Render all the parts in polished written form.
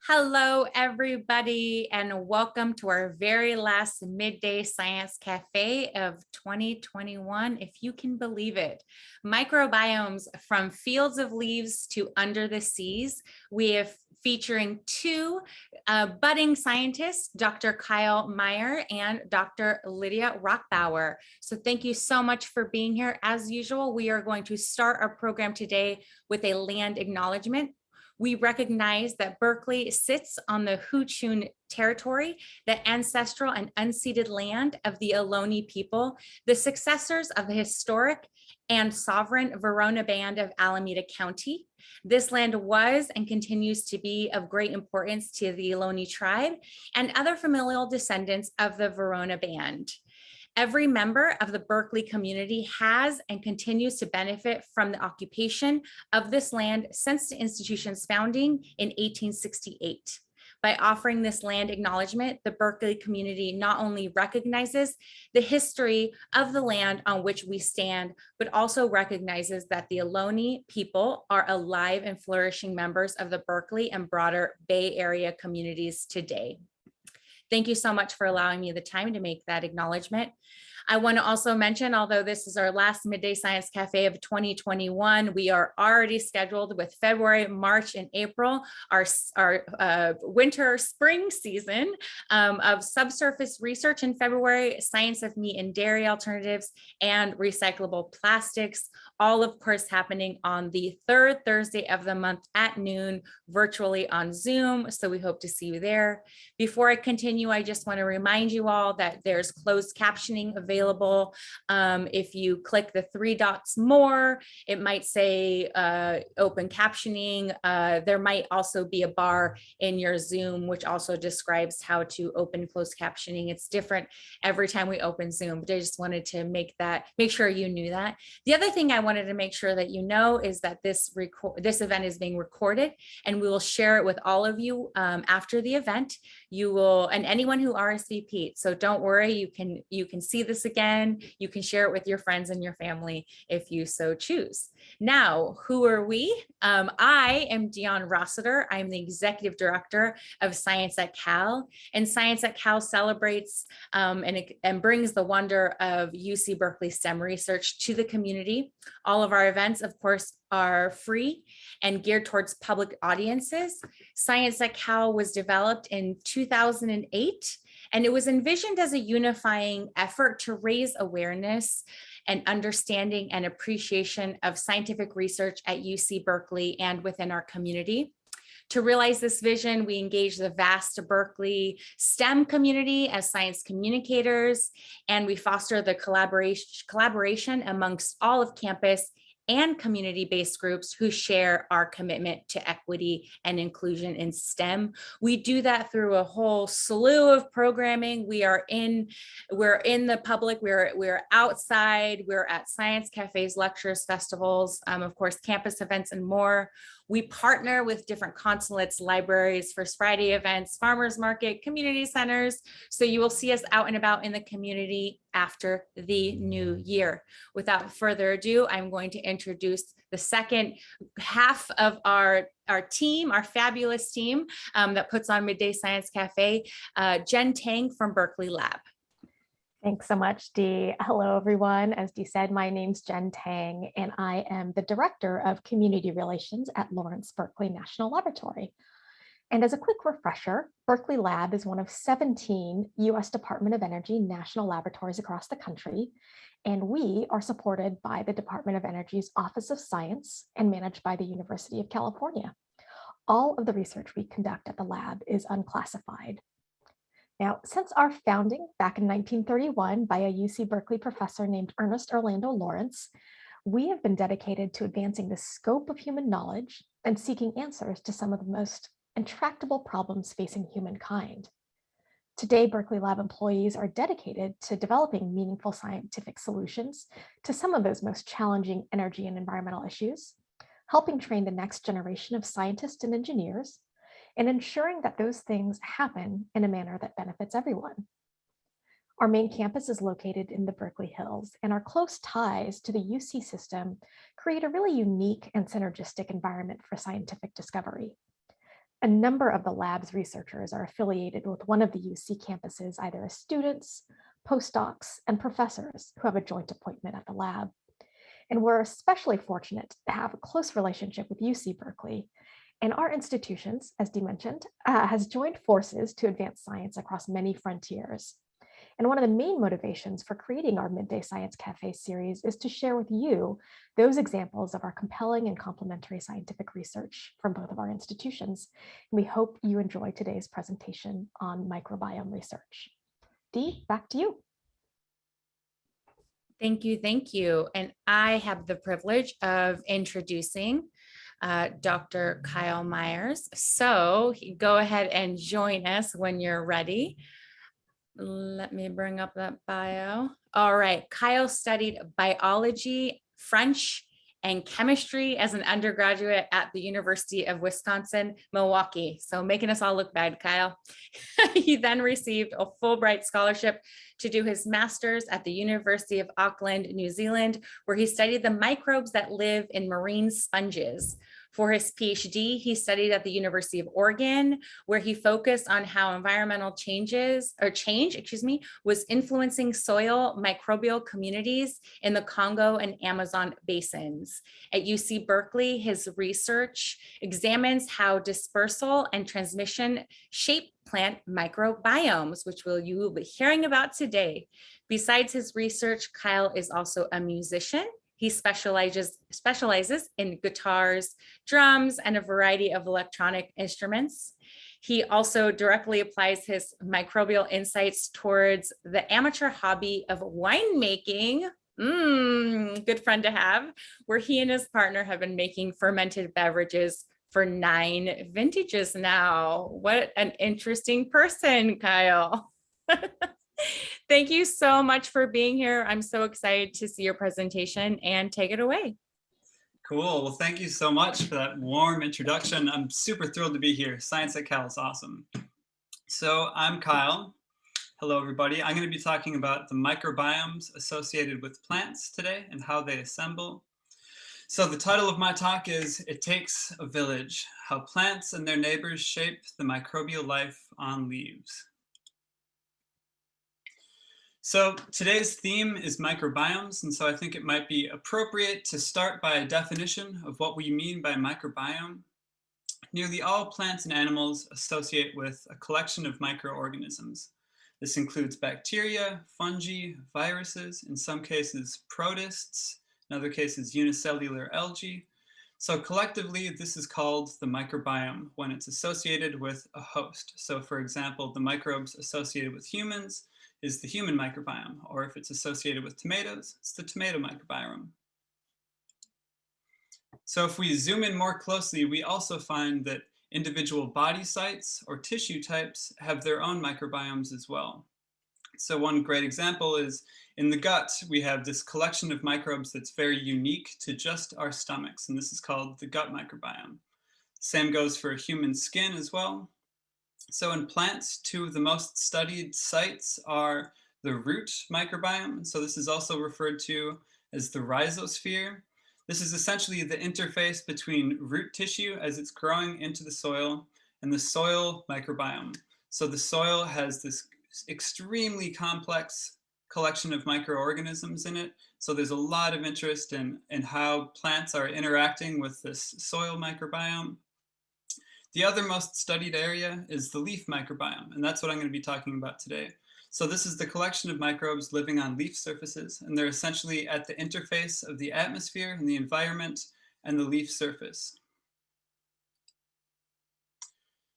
Hello, everybody, and welcome to our very last Midday Science Cafe of 2021, if you can believe it. Microbiomes from fields of leaves to under the seas. We have featuring two budding scientists, Dr. Kyle Meyer and Dr. Lydia Rackbauer. So thank you so much for being here. As usual, we are going to start our program today with a land acknowledgement. We recognize that Berkeley sits on the Huchun territory, the ancestral and unceded land of the Ohlone people, the successors of the historic and sovereign Verona Band of Alameda County. This land was and continues to be of great importance to the Ohlone tribe and other familial descendants of the Verona Band. Every member of the Berkeley community has and continues to benefit from the occupation of this land since the institution's founding in 1868. By offering this land acknowledgement, the Berkeley community not only recognizes the history of the land on which we stand, but also recognizes that the Ohlone people are alive and flourishing members of the Berkeley and broader Bay Area communities today. Thank you so much for allowing me the time to make that acknowledgement. I want to also mention, although this is our last Midday Science Cafe of 2021, we are already scheduled with February, March, and April, our winter spring season of subsurface research in February, science of meat and dairy alternatives, and recyclable plastics, all of course happening on the third Thursday of the month at noon, virtually on Zoom. So we hope to see you there. Before I continue, I just want to remind you all that there's closed captioning available. If you click the three dots more, it might say open captioning. There might also be a bar in your Zoom, which also describes how to open closed captioning. It's different every time we open Zoom, but I just wanted to make sure you knew that. The other thing I wanted to make sure that you know is that this event is being recorded, and we will share it with all of you after the event. You will, and anyone who RSVP'd. So don't worry, you can see this again. You can share it with your friends and your family if you so choose. Now, who are we? I am Dion Rossiter. I'm the Executive Director of Science at Cal, and Science at Cal celebrates and brings the wonder of UC Berkeley STEM research to the community. All of our events, of course, are free and geared towards public audiences. Science at Cal was developed in 2008, and it was envisioned as a unifying effort to raise awareness and understanding and appreciation of scientific research at UC Berkeley and within our community. To realize this vision, we engage the vast Berkeley STEM community as science communicators, and we foster the collaboration amongst all of campus and community-based groups who share our commitment to equity and inclusion in STEM. We do that through a whole slew of programming. We're in the public, we're outside, we're at science cafes, lectures, festivals, of course, campus events and more. We partner with different consulates, libraries, First Friday events, farmers market, community centers. So you will see us out and about in the community after the new year. Without further ado, I'm going to introduce the second half of our team, our fabulous team that puts on Midday Science Cafe, Jen Tang from Berkeley Lab. Thanks so much, Dee. Hello, everyone. As Dee said, my name's Jen Tang, and I am the Director of Community Relations at Lawrence Berkeley National Laboratory. And as a quick refresher, Berkeley Lab is one of 17 U.S. Department of Energy national laboratories across the country, and we are supported by the Department of Energy's Office of Science and managed by the University of California. All of the research we conduct at the lab is unclassified. Now, since our founding back in 1931 by a UC Berkeley professor named Ernest Orlando Lawrence, we have been dedicated to advancing the scope of human knowledge and seeking answers to some of the most intractable problems facing humankind. Today, Berkeley Lab employees are dedicated to developing meaningful scientific solutions to some of those most challenging energy and environmental issues, helping train the next generation of scientists and engineers, and ensuring that those things happen in a manner that benefits everyone. Our main campus is located in the Berkeley Hills, and our close ties to the UC system create a really unique and synergistic environment for scientific discovery. a number of the lab's researchers are affiliated with one of the UC campuses, either as students, postdocs, and professors who have a joint appointment at the lab. And we're especially fortunate to have a close relationship with UC Berkeley. And our institutions, as Dee mentioned, has joined forces to advance science across many frontiers. And one of the main motivations for creating our Midday Science Cafe series is to share with you those examples of our compelling and complementary scientific research from both of our institutions. And we hope you enjoy today's presentation on microbiome research. Dee, back to you. Thank you, thank you. And I have the privilege of introducing Dr. Kyle Myers. So go ahead and join us when you're ready. Let me bring up that bio. All right, Kyle studied biology, French, and chemistry as an undergraduate at the University of Wisconsin-Milwaukee. So making us all look bad, Kyle. He then received a Fulbright scholarship to do his master's at the University of Auckland, New Zealand, where he studied the microbes that live in marine sponges. For his PhD, he studied at the University of Oregon, where he focused on how environmental change was influencing soil microbial communities in the Congo and Amazon basins. At UC Berkeley, his research examines how dispersal and transmission shape plant microbiomes, which you will be hearing about today. Besides his research, Kyle is also a musician. He specializes in guitars, drums, and a variety of electronic instruments. He also directly applies his microbial insights towards the amateur hobby of winemaking. Good friend to have, where he and his partner have been making fermented beverages for 9 vintages now. What an interesting person, Kyle. Thank you so much for being here. I'm so excited to see your presentation, and take it away. Cool. Well, thank you so much for that warm introduction. I'm super thrilled to be here. Science at Cal is awesome. So I'm Kyle. Hello, everybody. I'm going to be talking about the microbiomes associated with plants today and how they assemble. So the title of my talk is It Takes a Village, How Plants and Their Neighbors Shape the Microbial Life on Leaves. So today's theme is microbiomes, and so I think it might be appropriate to start by a definition of what we mean by microbiome. Nearly all plants and animals associate with a collection of microorganisms. This includes bacteria, fungi, viruses, in some cases protists, in other cases unicellular algae. So collectively, this is called the microbiome when it's associated with a host. So for example, the microbes associated with humans is the human microbiome, or if it's associated with tomatoes, it's the tomato microbiome. So if we zoom in more closely, we also find that individual body sites or tissue types have their own microbiomes as well. So one great example is in the gut, we have this collection of microbes that's very unique to just our stomachs, and this is called the gut microbiome. Same goes for human skin as well. So in plants, 2 of the most studied sites are the root microbiome. So this is also referred to as the rhizosphere. This is essentially the interface between root tissue as it's growing into the soil and the soil microbiome. So the soil has this extremely complex collection of microorganisms in it. So there's a lot of interest in how plants are interacting with this soil microbiome. The other most studied area is the leaf microbiome, and that's what I'm going to be talking about today. So this is the collection of microbes living on leaf surfaces, and they're essentially at the interface of the atmosphere and the environment and the leaf surface.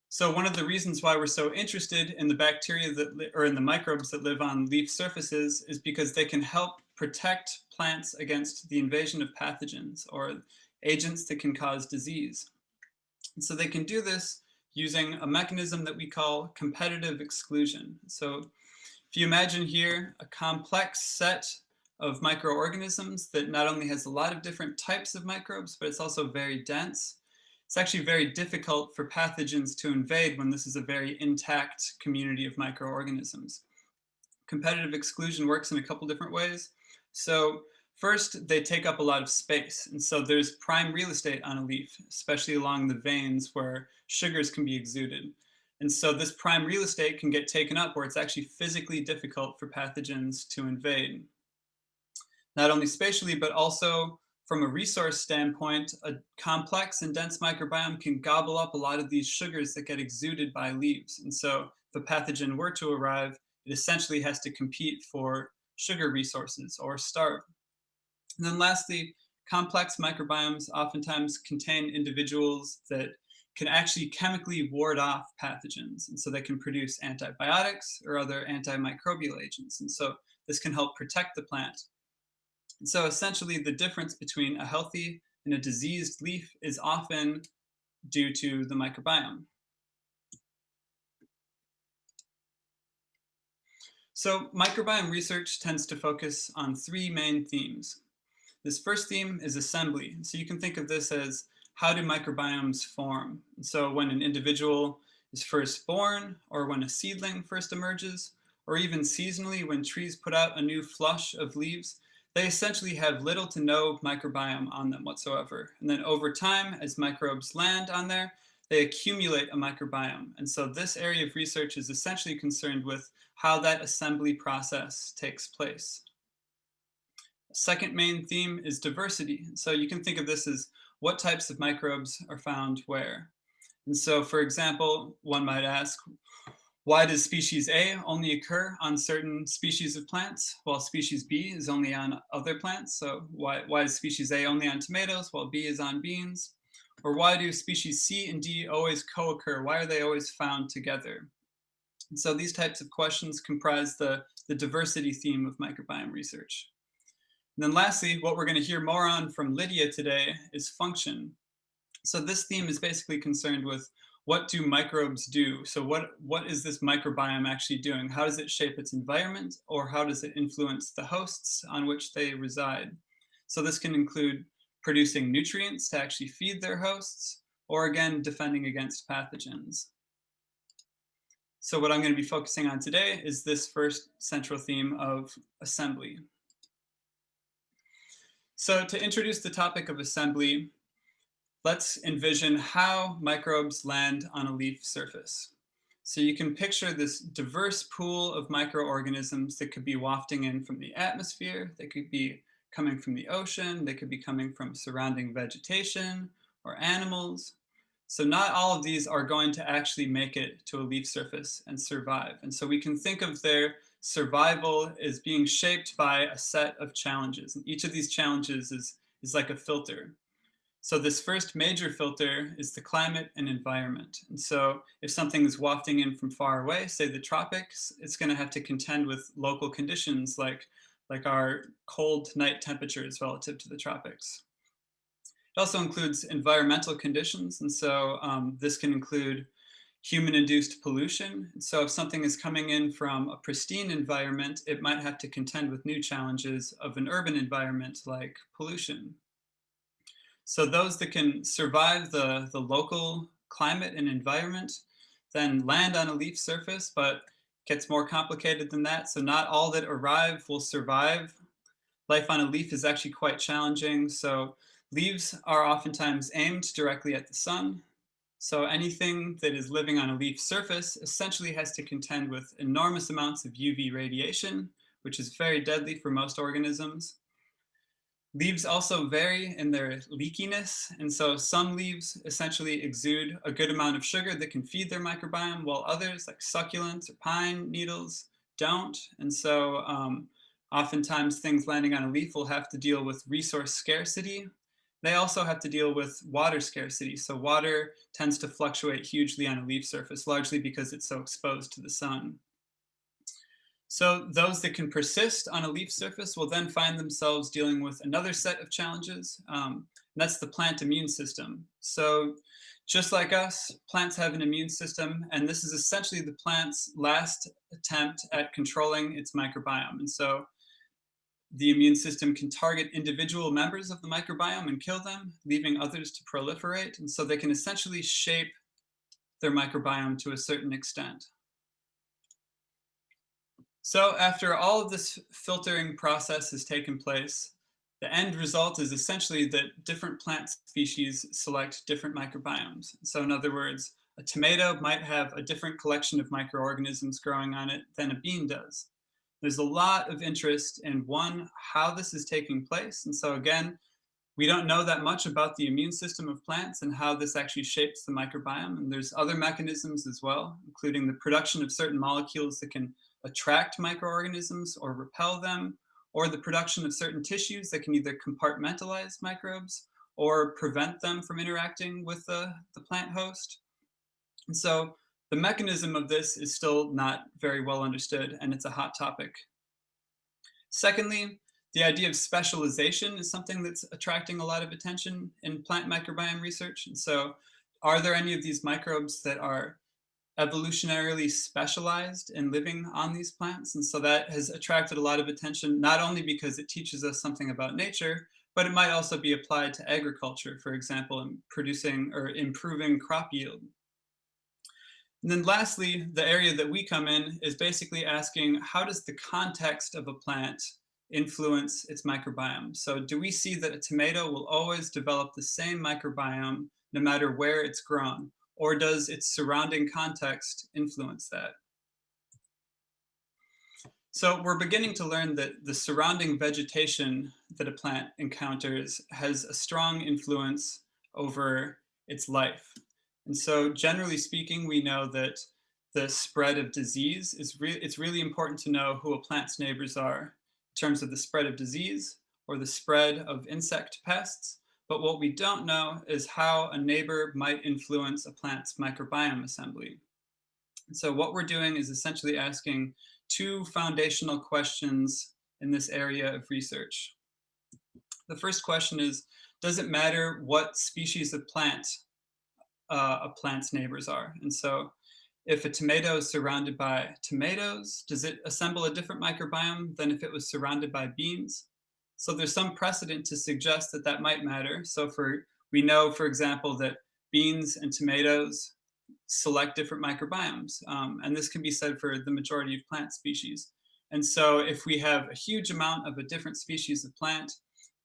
So one of the reasons why we're so interested in the bacteria or in the microbes that live on leaf surfaces is because they can help protect plants against the invasion of pathogens or agents that can cause disease. And so they can do this using a mechanism that we call competitive exclusion. So if you imagine here a complex set of microorganisms that not only has a lot of different types of microbes, but it's also very dense. It's actually very difficult for pathogens to invade when this is a very intact community of microorganisms. Competitive exclusion works in a couple different ways. So First, they take up a lot of space, and so there's prime real estate on a leaf, especially along the veins where sugars can be exuded. And so this prime real estate can get taken up where it's actually physically difficult for pathogens to invade. Not only spatially, but also from a resource standpoint, a complex and dense microbiome can gobble up a lot of these sugars that get exuded by leaves. And so if a pathogen were to arrive, it essentially has to compete for sugar resources or starve. And then lastly, complex microbiomes oftentimes contain individuals that can actually chemically ward off pathogens. And so they can produce antibiotics or other antimicrobial agents. And so this can help protect the plant. And so essentially the difference between a healthy and a diseased leaf is often due to the microbiome. So microbiome research tends to focus on three main themes. This first theme is assembly. So you can think of this as how do microbiomes form? And so when an individual is first born, or when a seedling first emerges, or even seasonally when trees put out a new flush of leaves, they essentially have little to no microbiome on them whatsoever. And then over time, as microbes land on there, they accumulate a microbiome. And so this area of research is essentially concerned with how that assembly process takes place. Second main theme is diversity. So you can think of this as what types of microbes are found where. And so, for example, one might ask, why does species A only occur on certain species of plants, while species B is only on other plants? So why is species A only on tomatoes, while B is on beans? Or why do species C and D always co-occur? Why are they always found together? And so these types of questions comprise the diversity theme of microbiome research. And then lastly, what we're going to hear more on from Lydia today is function. So this theme is basically concerned with what do microbes do? So what is this microbiome actually doing? How does it shape its environment, or how does it influence the hosts on which they reside? So this can include producing nutrients to actually feed their hosts, or again, defending against pathogens. So what I'm going to be focusing on today is this first central theme of assembly. So to introduce the topic of assembly, let's envision how microbes land on a leaf surface. So you can picture this diverse pool of microorganisms that could be wafting in from the atmosphere, they could be coming from the ocean, they could be coming from surrounding vegetation or animals. So not all of these are going to actually make it to a leaf surface and survive. And so we can think of their survival is being shaped by a set of challenges. And each of these challenges is like a filter. So this first major filter is the climate and environment. And so if something is wafting in from far away, say the tropics, it's going to have to contend with local conditions like our cold night temperatures relative to the tropics. It also includes environmental conditions. And so this can include human-induced pollution. So if something is coming in from a pristine environment, it might have to contend with new challenges of an urban environment like pollution. So those that can survive the local climate and environment then land on a leaf surface, but it gets more complicated than that. So not all that arrive will survive. Life on a leaf is actually quite challenging. So leaves are oftentimes aimed directly at the sun. So anything that is living on a leaf surface essentially has to contend with enormous amounts of UV radiation, which is very deadly for most organisms. Leaves also vary in their leakiness, and so some leaves essentially exude a good amount of sugar that can feed their microbiome, while others, like succulents or pine needles, don't. And so oftentimes things landing on a leaf will have to deal with resource scarcity. They also have to deal with water scarcity. So water tends to fluctuate hugely on a leaf surface, largely because it's so exposed to the sun. So those that can persist on a leaf surface will then find themselves dealing with another set of challenges. And that's the plant immune system. So just like us, plants have an immune system, and this is essentially the plant's last attempt at controlling its microbiome. And so the immune system can target individual members of the microbiome and kill them, leaving others to proliferate. And so they can essentially shape their microbiome to a certain extent. So after all of this filtering process has taken place, The end result is essentially that different plant species select different microbiomes. So in other words, a tomato might have a different collection of microorganisms growing on it than a bean does. There's a lot of interest in one, how this is taking place. And so again, we don't know that much about the immune system of plants and how this actually shapes the microbiome. And there's other mechanisms as well, including the production of certain molecules that can attract microorganisms or repel them, or the production of certain tissues that can either compartmentalize microbes or prevent them from interacting with the plant host. And so the mechanism of this is still not very well understood, and it's a hot topic. Secondly, the idea of specialization is something that's attracting a lot of attention in plant microbiome research. And so are there any of these microbes that are evolutionarily specialized in living on these plants? And so that has attracted a lot of attention, not only because it teaches us something about nature, but it might also be applied to agriculture, for example, in producing or improving crop yield. And then lastly, the area that we come in is basically asking, how does the context of a plant influence its microbiome? So do we see that a tomato will always develop the same microbiome no matter where it's grown? Or does its surrounding context influence that? So we're beginning to learn that the surrounding vegetation that a plant encounters has a strong influence over its life. And so generally speaking, we know that the spread of disease it's really important to know who a plant's neighbors are in terms of the spread of disease or the spread of insect pests. But what we don't know is how a neighbor might influence a plant's microbiome assembly. And so what we're doing is essentially asking two foundational questions in this area of research. The first question is, does it matter what species of plant a plant's neighbors are? And so if a tomato is surrounded by tomatoes, does it assemble a different microbiome than if it was surrounded by beans? So there's some precedent to suggest that that might matter. So we know, for example, that beans and tomatoes select different microbiomes. And this can be said for the majority of plant species. And so if we have a huge amount of a different species of plant,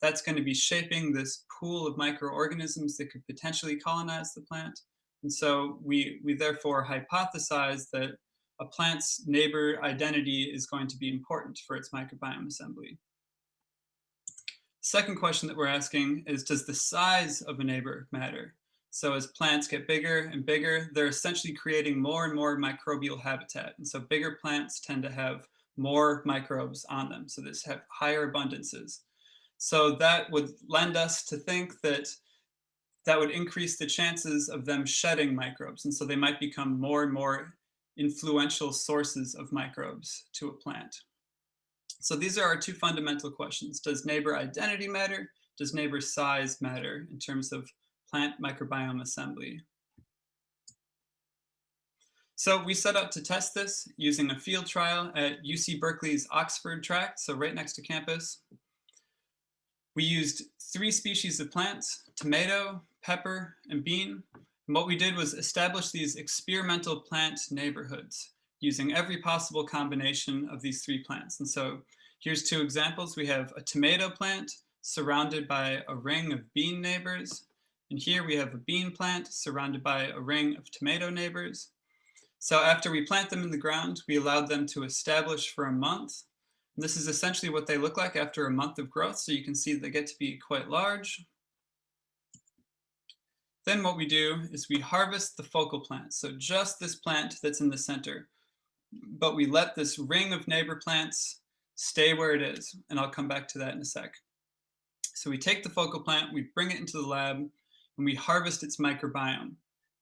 that's going to be shaping this pool of microorganisms that could potentially colonize the plant. And so we therefore hypothesize that a plant's neighbor identity is going to be important for its microbiome assembly. Second question that we're asking is, does the size of a neighbor matter? So as plants get bigger and bigger, they're essentially creating more and more microbial habitat. And so bigger plants tend to have more microbes on them. So this have higher abundances. So that would lend us to think that that would increase the chances of them shedding microbes. And so they might become more and more influential sources of microbes to a plant. So these are our two fundamental questions. Does neighbor identity matter? Does neighbor size matter in terms of plant microbiome assembly? So we set out to test this using a field trial at UC Berkeley's Oxford tract, so right next to campus. We used 3 species of plants: tomato, pepper, and bean. And what we did was establish these experimental plant neighborhoods using every possible combination of these 3 plants. And so here's 2 examples. We have a tomato plant surrounded by a ring of bean neighbors. And here we have a bean plant surrounded by a ring of tomato neighbors. So after we plant them in the ground, we allowed them to establish for a month. And this is essentially what they look like after a month of growth. So you can see they get to be quite large. Then what we do is we harvest the focal plant. So just this plant that's in the center. But we let this ring of neighbor plants stay where it is. And I'll come back to that in a sec. So we take the focal plant, we bring it into the lab, and we harvest its microbiome.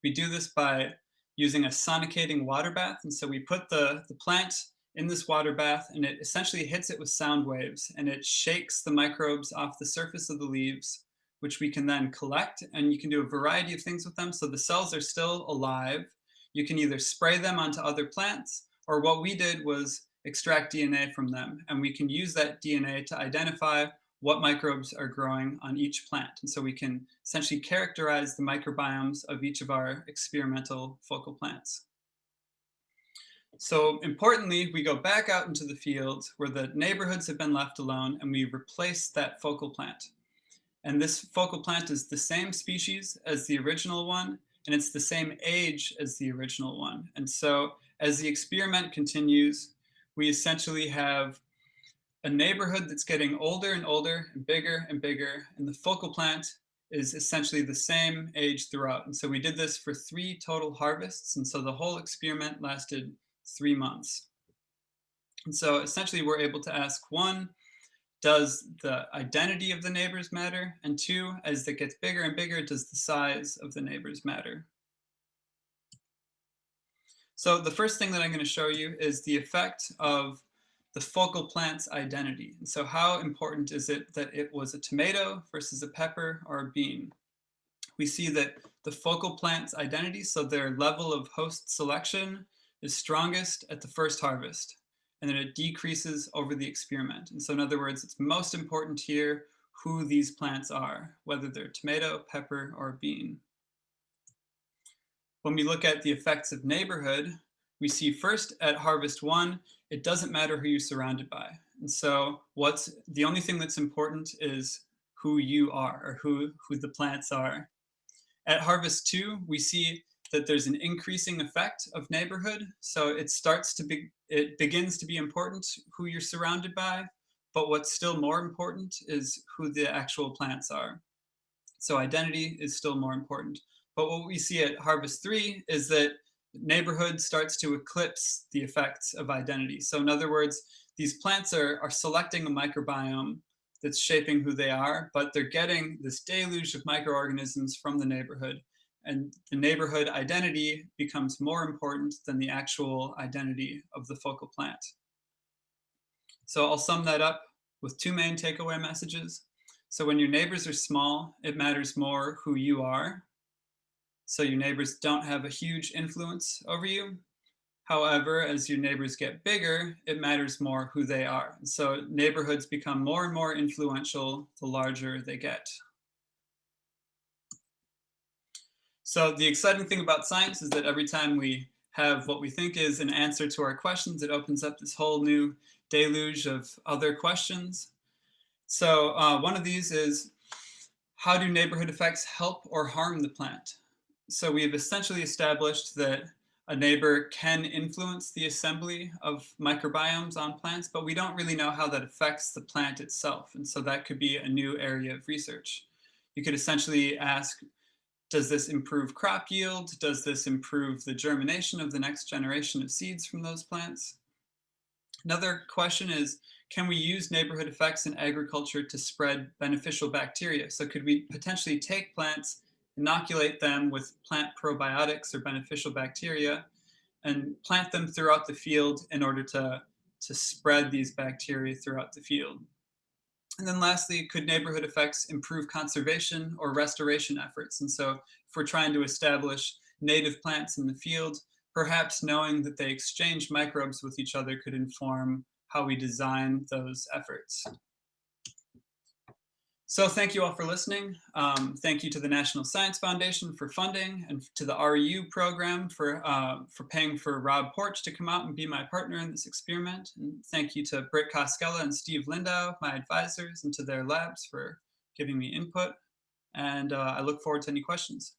We do this by using a sonicating water bath. And so we put the plant in this water bath, and it essentially hits it with sound waves, and it shakes the microbes off the surface of the leaves, which we can then collect, and you can do a variety of things with them. So the cells are still alive. You can either spray them onto other plants, or what we did was extract DNA from them, and we can use that DNA to identify what microbes are growing on each plant. And so we can essentially characterize the microbiomes of each of our experimental focal plants. So importantly, we go back out into the field where the neighborhoods have been left alone, and we replace that focal plant. And this focal plant is the same species as the original one, and it's the same age as the original one. And so as the experiment continues, we essentially have a neighborhood that's getting older and older and bigger, and the focal plant is essentially the same age throughout. And so we did this for 3 total harvests, and so the whole experiment lasted 3 months. And so essentially we're able to ask, 1, does the identity of the neighbors matter? And 2, as it gets bigger and bigger, does the size of the neighbors matter? So the first thing that I'm going to show you is the effect of the focal plant's identity. And so how important is it that it was a tomato versus a pepper or a bean? We see that the focal plant's identity, so their level of host selection, is strongest at the first harvest, and then it decreases over the experiment. And so in other words, it's most important here who these plants are, whether they're tomato, pepper, or bean. When we look at the effects of neighborhood, we see first at harvest 1, it doesn't matter who you're surrounded by. And so the only thing that's important is who you are, or who the plants are. At harvest 2, we see that there's an increasing effect of neighborhood. So it begins to be important who you're surrounded by, but what's still more important is who the actual plants are. So identity is still more important. But what we see at harvest 3 is that neighborhood starts to eclipse the effects of identity. So in other words, these plants are selecting a microbiome that's shaping who they are, but they're getting this deluge of microorganisms from the neighborhood. And the neighborhood identity becomes more important than the actual identity of the focal plant. So I'll sum that up with 2 main takeaway messages. So when your neighbors are small, it matters more who you are. So your neighbors don't have a huge influence over you. However, as your neighbors get bigger, it matters more who they are. So neighborhoods become more and more influential the larger they get. So the exciting thing about science is that every time we have what we think is an answer to our questions, it opens up this whole new deluge of other questions. So one of these is, how do neighborhood effects help or harm the plant? So we've essentially established that a neighbor can influence the assembly of microbiomes on plants, but we don't really know how that affects the plant itself. And so that could be a new area of research. You could essentially ask, does this improve crop yield? Does this improve the germination of the next generation of seeds from those plants? Another question is, can we use neighborhood effects in agriculture to spread beneficial bacteria? So could we potentially take plants, inoculate them with plant probiotics or beneficial bacteria, and plant them throughout the field in order to spread these bacteria throughout the field? And then lastly, could neighborhood effects improve conservation or restoration efforts? And so if we're trying to establish native plants in the field, perhaps knowing that they exchange microbes with each other could inform how we design those efforts. So thank you all for listening. Thank you to the National Science Foundation for funding, and to the REU program for paying for Rob Porch to come out and be my partner in this experiment. And thank you to Britt Koskela and Steve Lindau, my advisors, and to their labs for giving me input. And I look forward to any questions.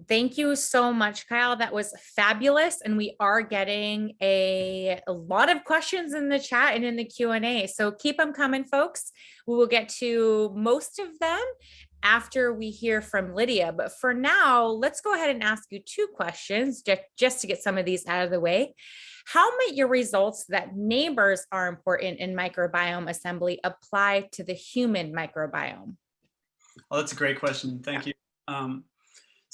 Thank you so much, Kyle. That was fabulous. And we are getting a lot of questions in the chat and in the Q&A. So keep them coming, folks. We will get to most of them after we hear from Lydia. But for now, let's go ahead and ask you 2 questions just to get some of these out of the way. How might your results that neighbors are important in microbiome assembly apply to the human microbiome? Well, that's a great question. Thank you.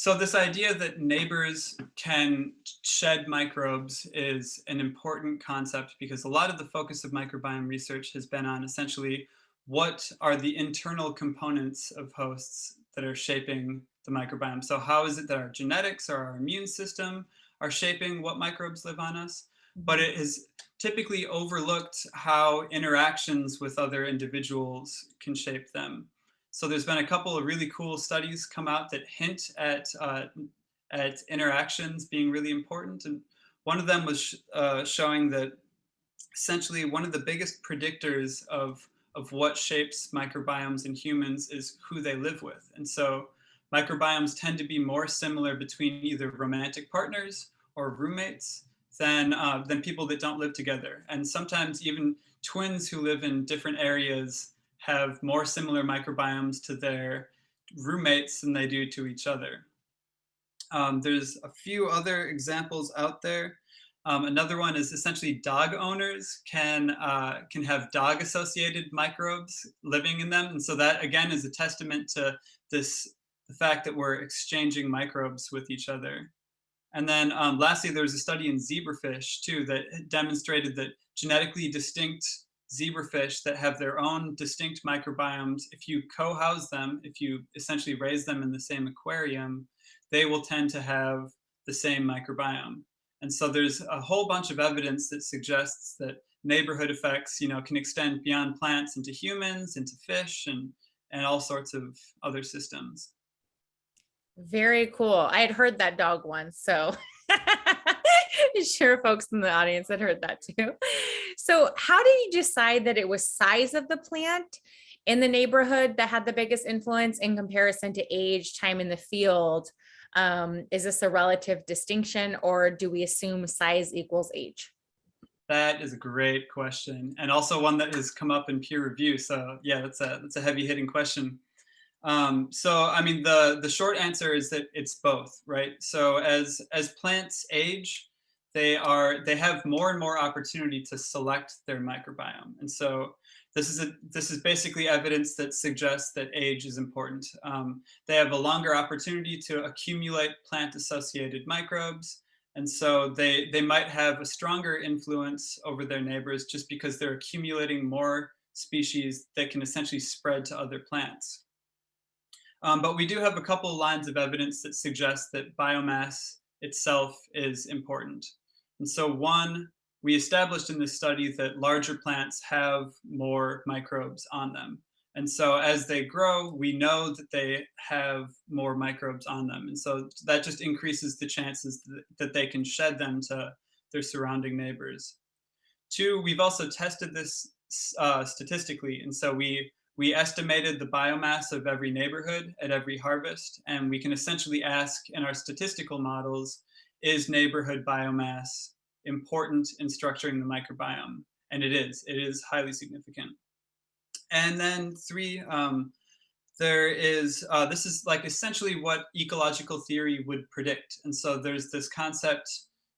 So this idea that neighbors can shed microbes is an important concept, because a lot of the focus of microbiome research has been on essentially what are the internal components of hosts that are shaping the microbiome. So how is it that our genetics or our immune system are shaping what microbes live on us? But it has typically overlooked how interactions with other individuals can shape them. So there's been a couple of really cool studies come out that hint at at interactions being really important. And one of them was showing that essentially one of the biggest predictors of what shapes microbiomes in humans is who they live with. And so microbiomes tend to be more similar between either romantic partners or roommates than people that don't live together. And sometimes even twins who live in different areas have more similar microbiomes to their roommates than they do to each other. There's a few other examples out there. Another one is essentially dog owners can have dog-associated microbes living in them, and so that again is a testament to the fact that we're exchanging microbes with each other. And then lastly, there was a study in zebrafish too that demonstrated that genetically distinct zebrafish that have their own distinct microbiomes, if you co-house them, if you essentially raise them in the same aquarium, they will tend to have the same microbiome. And so there's a whole bunch of evidence that suggests that neighborhood effects, can extend beyond plants into humans, into fish, and all sorts of other systems. Very cool. I had heard that dog once, so sure folks in the audience had heard that too. So how did you decide that it was size of the plant in the neighborhood that had the biggest influence in comparison to age, time in the field? Is this a relative distinction, or do we assume size equals age? That is a great question, and also one that has come up in peer review. So yeah, that's a heavy hitting question. So I mean, the short answer is that it's both, right? So as plants age, they have more and more opportunity to select their microbiome, and so this is basically evidence that suggests that age is important. They have a longer opportunity to accumulate plant-associated microbes, and so they might have a stronger influence over their neighbors just because they're accumulating more species that can essentially spread to other plants. But we do have a couple lines of evidence that suggest that biomass itself is important. And so one, we established in this study that larger plants have more microbes on them. And so as they grow, we know that they have more microbes on them. And so that just increases the chances that they can shed them to their surrounding neighbors. Two, we've also tested this statistically. And so we estimated the biomass of every neighborhood at every harvest, and we can essentially ask in our statistical models, is neighborhood biomass important in structuring the microbiome? And it is highly significant. And then three, this is like essentially what ecological theory would predict. And so there's this concept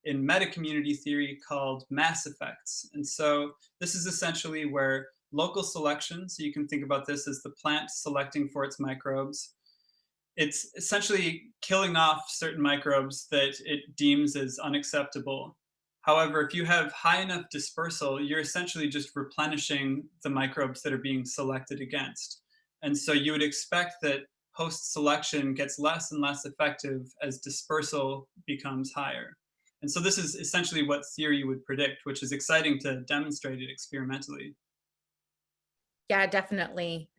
in meta-community theory called mass effects. And so this is essentially where local selection, so you can think about this as the plant selecting for its microbes. It's essentially killing off certain microbes that it deems as unacceptable. However, if you have high enough dispersal, you're essentially just replenishing the microbes that are being selected against. And so you would expect that host selection gets less and less effective as dispersal becomes higher. And so this is essentially what theory would predict, which is exciting to demonstrate it experimentally. Yeah, definitely.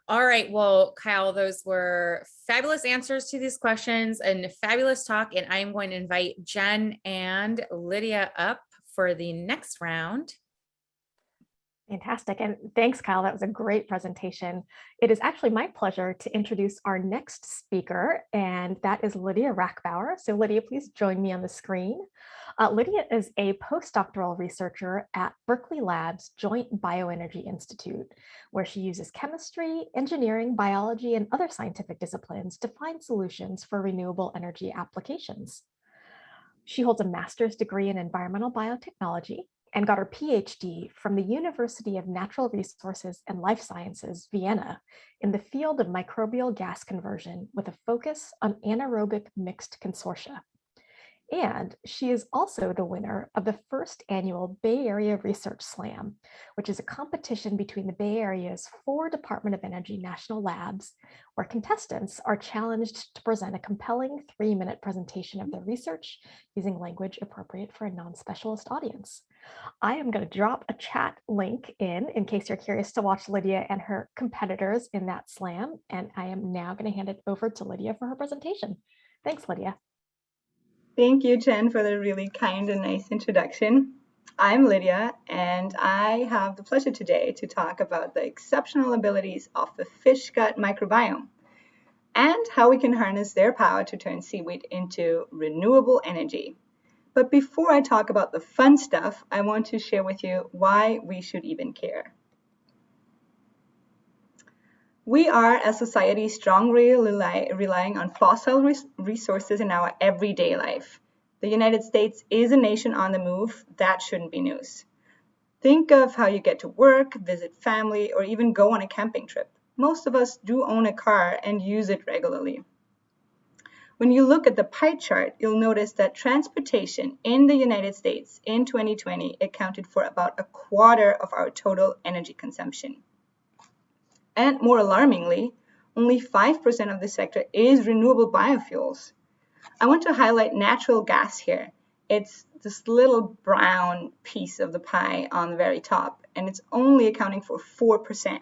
All right. Well, Kyle, those were fabulous answers to these questions and a fabulous talk. And I'm going to invite Jen and Lydia up for the next round. Fantastic. And thanks, Kyle. That was a great presentation. It is actually my pleasure to introduce our next speaker, and that is Lydia Rackbauer. So Lydia, please join me on the screen. Lydia is a postdoctoral researcher at Berkeley Lab's Joint BioEnergy Institute, where she uses chemistry, engineering, biology, and other scientific disciplines to find solutions for renewable energy applications. She holds a master's degree in environmental biotechnology and got her PhD from the University of Natural Resources and Life Sciences, Vienna, in the field of microbial gas conversion with a focus on anaerobic mixed consortia. And she is also the winner of the first annual Bay Area Research Slam, which is a competition between the Bay Area's 4 Department of Energy national labs, where contestants are challenged to present a compelling 3-minute presentation of their research using language appropriate for a non-specialist audience. I am going to drop a chat link in case you're curious to watch Lydia and her competitors in that slam. And I am now going to hand it over to Lydia for her presentation. Thanks, Lydia. Thank you, Jen, for the really kind and nice introduction. I'm Lydia, and I have the pleasure today to talk about the exceptional abilities of the fish gut microbiome and how we can harness their power to turn seaweed into renewable energy. But before I talk about the fun stuff, I want to share with you why we should even care. We are, as a society, strongly relying on fossil resources in our everyday life. The United States is a nation on the move. That shouldn't be news. Think of how you get to work, visit family, or even go on a camping trip. Most of us do own a car and use it regularly. When you look at the pie chart, you'll notice that transportation in the United States in 2020 accounted for about a quarter of our total energy consumption. And more alarmingly, only 5% of the sector is renewable biofuels. I want to highlight natural gas here. It's this little brown piece of the pie on the very top, and it's only accounting for 4%.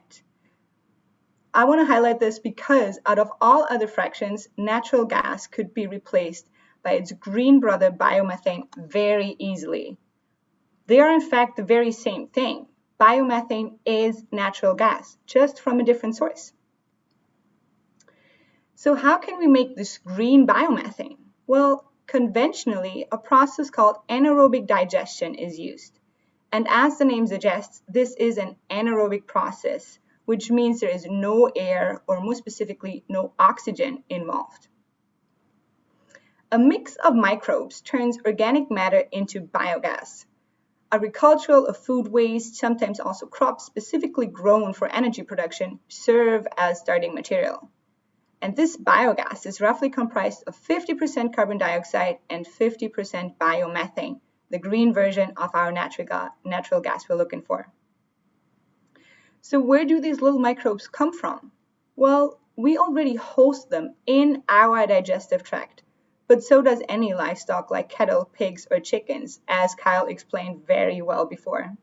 I want to highlight this because out of all other fractions, natural gas could be replaced by its green brother biomethane very easily. They are in fact the very same thing. Biomethane is natural gas, just from a different source. So how can we make this green biomethane? Well, conventionally, a process called anaerobic digestion is used. And as the name suggests, this is an anaerobic process, which means there is no air, or more specifically, no oxygen involved. A mix of microbes turns organic matter into biogas. Agricultural or food waste, sometimes also crops specifically grown for energy production, serve as starting material. And this biogas is roughly comprised of 50% carbon dioxide and 50% biomethane, the green version of our natural gas we're looking for. So where do these little microbes come from? Well, we already host them in our digestive tract. But so does any livestock like cattle, pigs, or chickens, as Kyle explained very well before.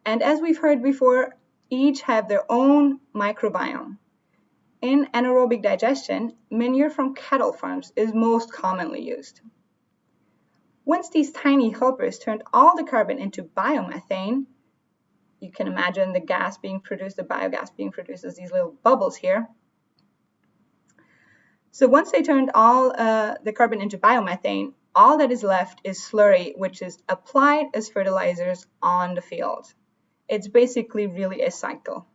And as we've heard before, each have their own microbiome. In anaerobic digestion, manure from cattle farms is most commonly used. Once these tiny helpers turned all the carbon into biomethane, you can imagine the gas being produced, the biogas being produced as these little bubbles here. So once they turned all the carbon into biomethane, all that is left is slurry, which is applied as fertilizers on the field. It's basically really a cycle.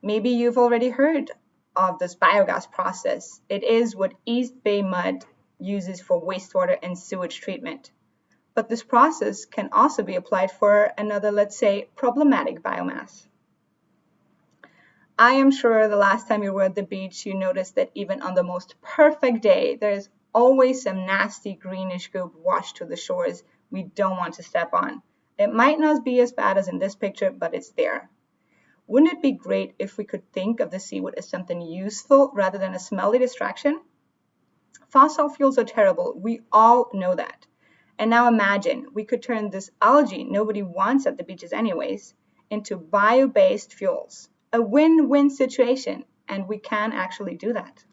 Maybe you've already heard of this biogas process. It is what East Bay mud uses for wastewater and sewage treatment. But this process can also be applied for another, let's say, problematic biomass. I am sure the last time you were at the beach, you noticed that even on the most perfect day, there's always some nasty greenish goop washed to the shores we don't want to step on. It might not be as bad as in this picture, but it's there. Wouldn't it be great if we could think of the seaweed as something useful rather than a smelly distraction? Fossil fuels are terrible. We all know that. And now imagine we could turn this algae nobody wants at the beaches anyways into bio-based fuels. A win-win situation, and we can actually do that.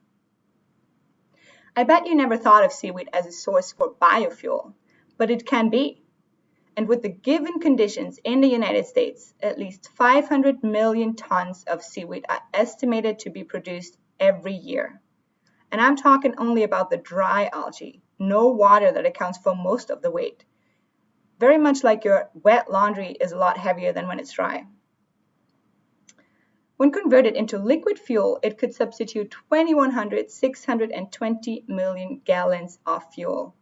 I bet you never thought of seaweed as a source for biofuel, but it can be. And with the given conditions in the United States, at least 500 million tons of seaweed are estimated to be produced every year. And I'm talking only about the dry algae, no water that accounts for most of the weight. Very much like your wet laundry is a lot heavier than when it's dry. When converted into liquid fuel, it could substitute 620 million gallons of fuel.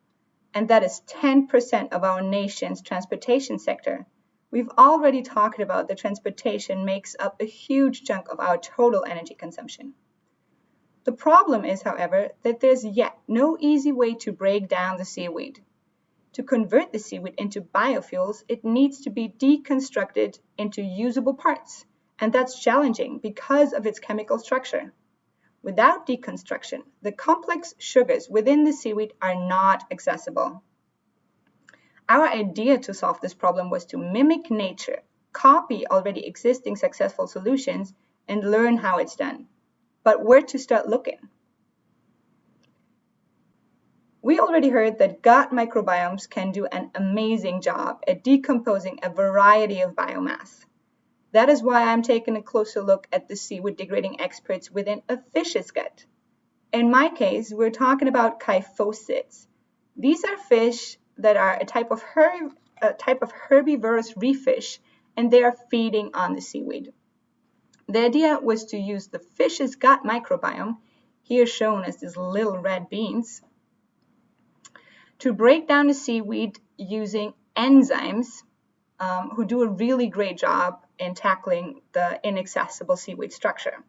And that is 10% of our nation's transportation sector. We've already talked about the transportation makes up a huge chunk of our total energy consumption. The problem is, however, that there's yet no easy way to break down the seaweed. To convert the seaweed into biofuels, it needs to be deconstructed into usable parts. And that's challenging because of its chemical structure. Without deconstruction, the complex sugars within the seaweed are not accessible. Our idea to solve this problem was to mimic nature, copy already existing successful solutions, and learn how it's done. But where to start looking? We already heard that gut microbiomes can do an amazing job at decomposing a variety of biomass. That is why I'm taking a closer look at the seaweed degrading experts within a fish's gut. In my case, we're talking about kyphosids. These are fish that are a type of herbivorous reef fish, and they are feeding on the seaweed. The idea was to use the fish's gut microbiome, here shown as these little red beans, to break down the seaweed using enzymes who do a really great job in tackling the inaccessible seaweed structure.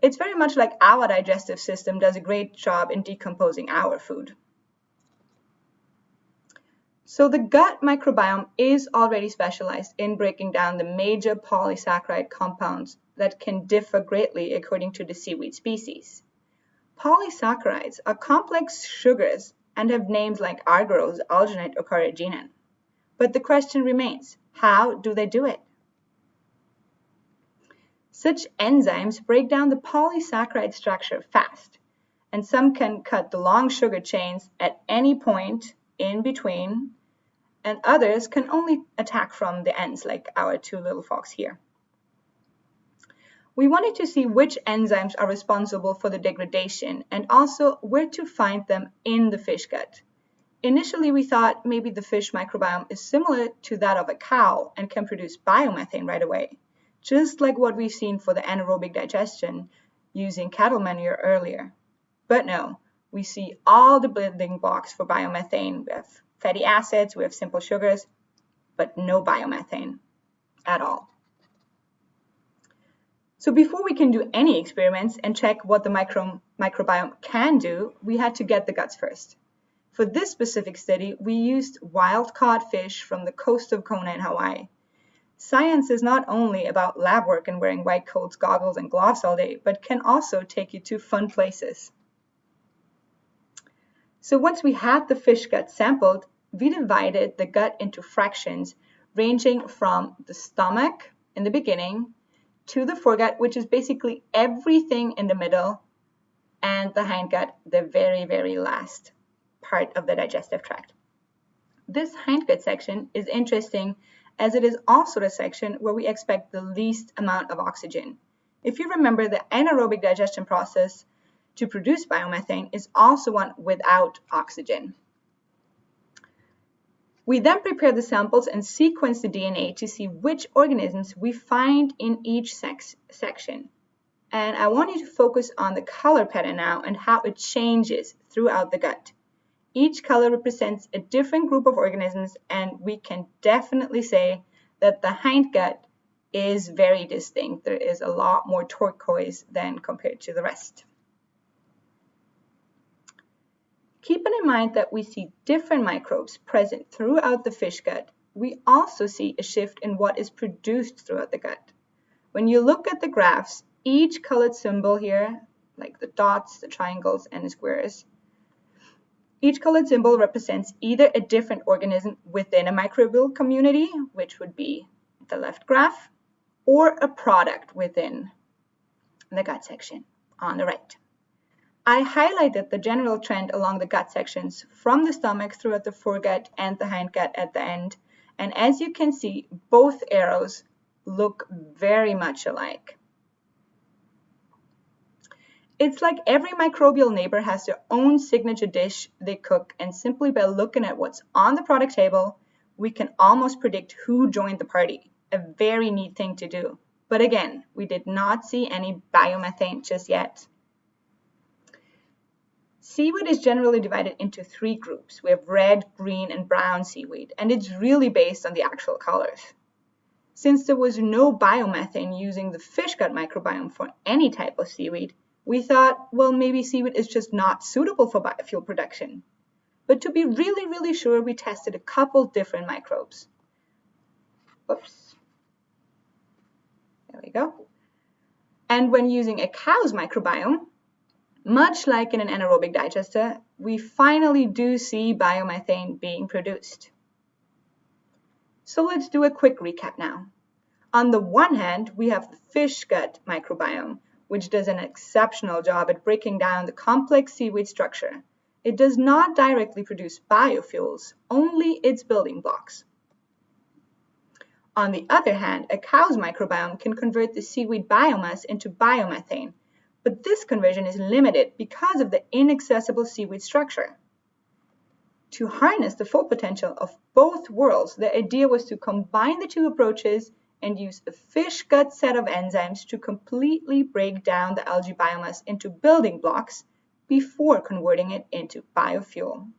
It's very much like our digestive system does a great job in decomposing our food. So the gut microbiome is already specialized in breaking down the major polysaccharide compounds that can differ greatly according to the seaweed species. Polysaccharides are complex sugars and have names like agarose, alginate, or carrageenan. But the question remains, how do they do it? Such enzymes break down the polysaccharide structure fast, and some can cut the long sugar chains at any point in between, and others can only attack from the ends, like our two little frogs here. We wanted to see which enzymes are responsible for the degradation and also where to find them in the fish gut. Initially, we thought maybe the fish microbiome is similar to that of a cow and can produce biomethane right away, just like what we've seen for the anaerobic digestion using cattle manure earlier. But no, we see all the building blocks for biomethane. We have fatty acids, we have simple sugars, but no biomethane at all. So before we can do any experiments and check what the microbiome can do, we had to get the guts first. For this specific study, we used wild-caught fish from the coast of Kona in Hawaii. Science is not only about lab work and wearing white coats, goggles, and gloves all day, but can also take you to fun places. So once we had the fish gut sampled, we divided the gut into fractions ranging from the stomach in the beginning to the foregut, which is basically everything in the middle, and the hindgut, the very, very last part of the digestive tract. This hindgut section is interesting as it is also the section where we expect the least amount of oxygen. If you remember, the anaerobic digestion process to produce biomethane is also one without oxygen. We then prepare the samples and sequence the DNA to see which organisms we find in each section. And I want you to focus on the color pattern now and how it changes throughout the gut. Each color represents a different group of organisms, and we can definitely say that the hindgut is very distinct. There is a lot more turquoise than compared to the rest. Keeping in mind that we see different microbes present throughout the fish gut, we also see a shift in what is produced throughout the gut. When you look at the graphs, each colored symbol here, like the dots, the triangles, and the squares, each colored symbol represents either a different organism within a microbial community, which would be the left graph, or a product within the gut section on the right. I highlighted the general trend along the gut sections from the stomach throughout the foregut and the hindgut at the end. And as you can see, both arrows look very much alike. It's like every microbial neighbor has their own signature dish they cook, and simply by looking at what's on the product table, we can almost predict who joined the party. A very neat thing to do. But again, we did not see any biomethane just yet. Seaweed is generally divided into three groups. We have red, green, and brown seaweed, and it's really based on the actual colors. Since there was no biomethane using the fish gut microbiome for any type of seaweed, we thought, well, maybe seaweed is just not suitable for biofuel production. But to be really, really sure, we tested a couple different microbes. Whoops. There we go. And when using a cow's microbiome, much like in an anaerobic digester, we finally do see biomethane being produced. So let's do a quick recap now. On the one hand, we have the fish gut microbiome, which does an exceptional job at breaking down the complex seaweed structure. It does not directly produce biofuels, only its building blocks. On the other hand, a cow's microbiome can convert the seaweed biomass into biomethane, but this conversion is limited because of the inaccessible seaweed structure. To harness the full potential of both worlds, the idea was to combine the two approaches and use a fish gut set of enzymes to completely break down the algae biomass into building blocks before converting it into biofuel.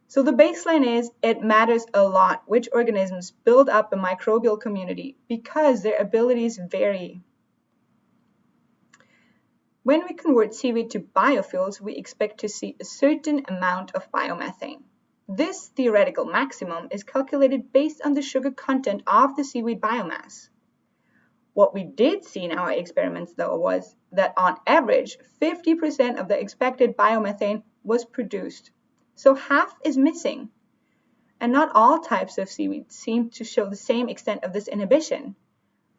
So the baseline is it matters a lot which organisms build up a microbial community because their abilities vary. When we convert seaweed to biofuels, we expect to see a certain amount of biomethane. This theoretical maximum is calculated based on the sugar content of the seaweed biomass. What we did see in our experiments, though, was that on average, 50% of the expected biomethane was produced. So half is missing. And not all types of seaweed seem to show the same extent of this inhibition.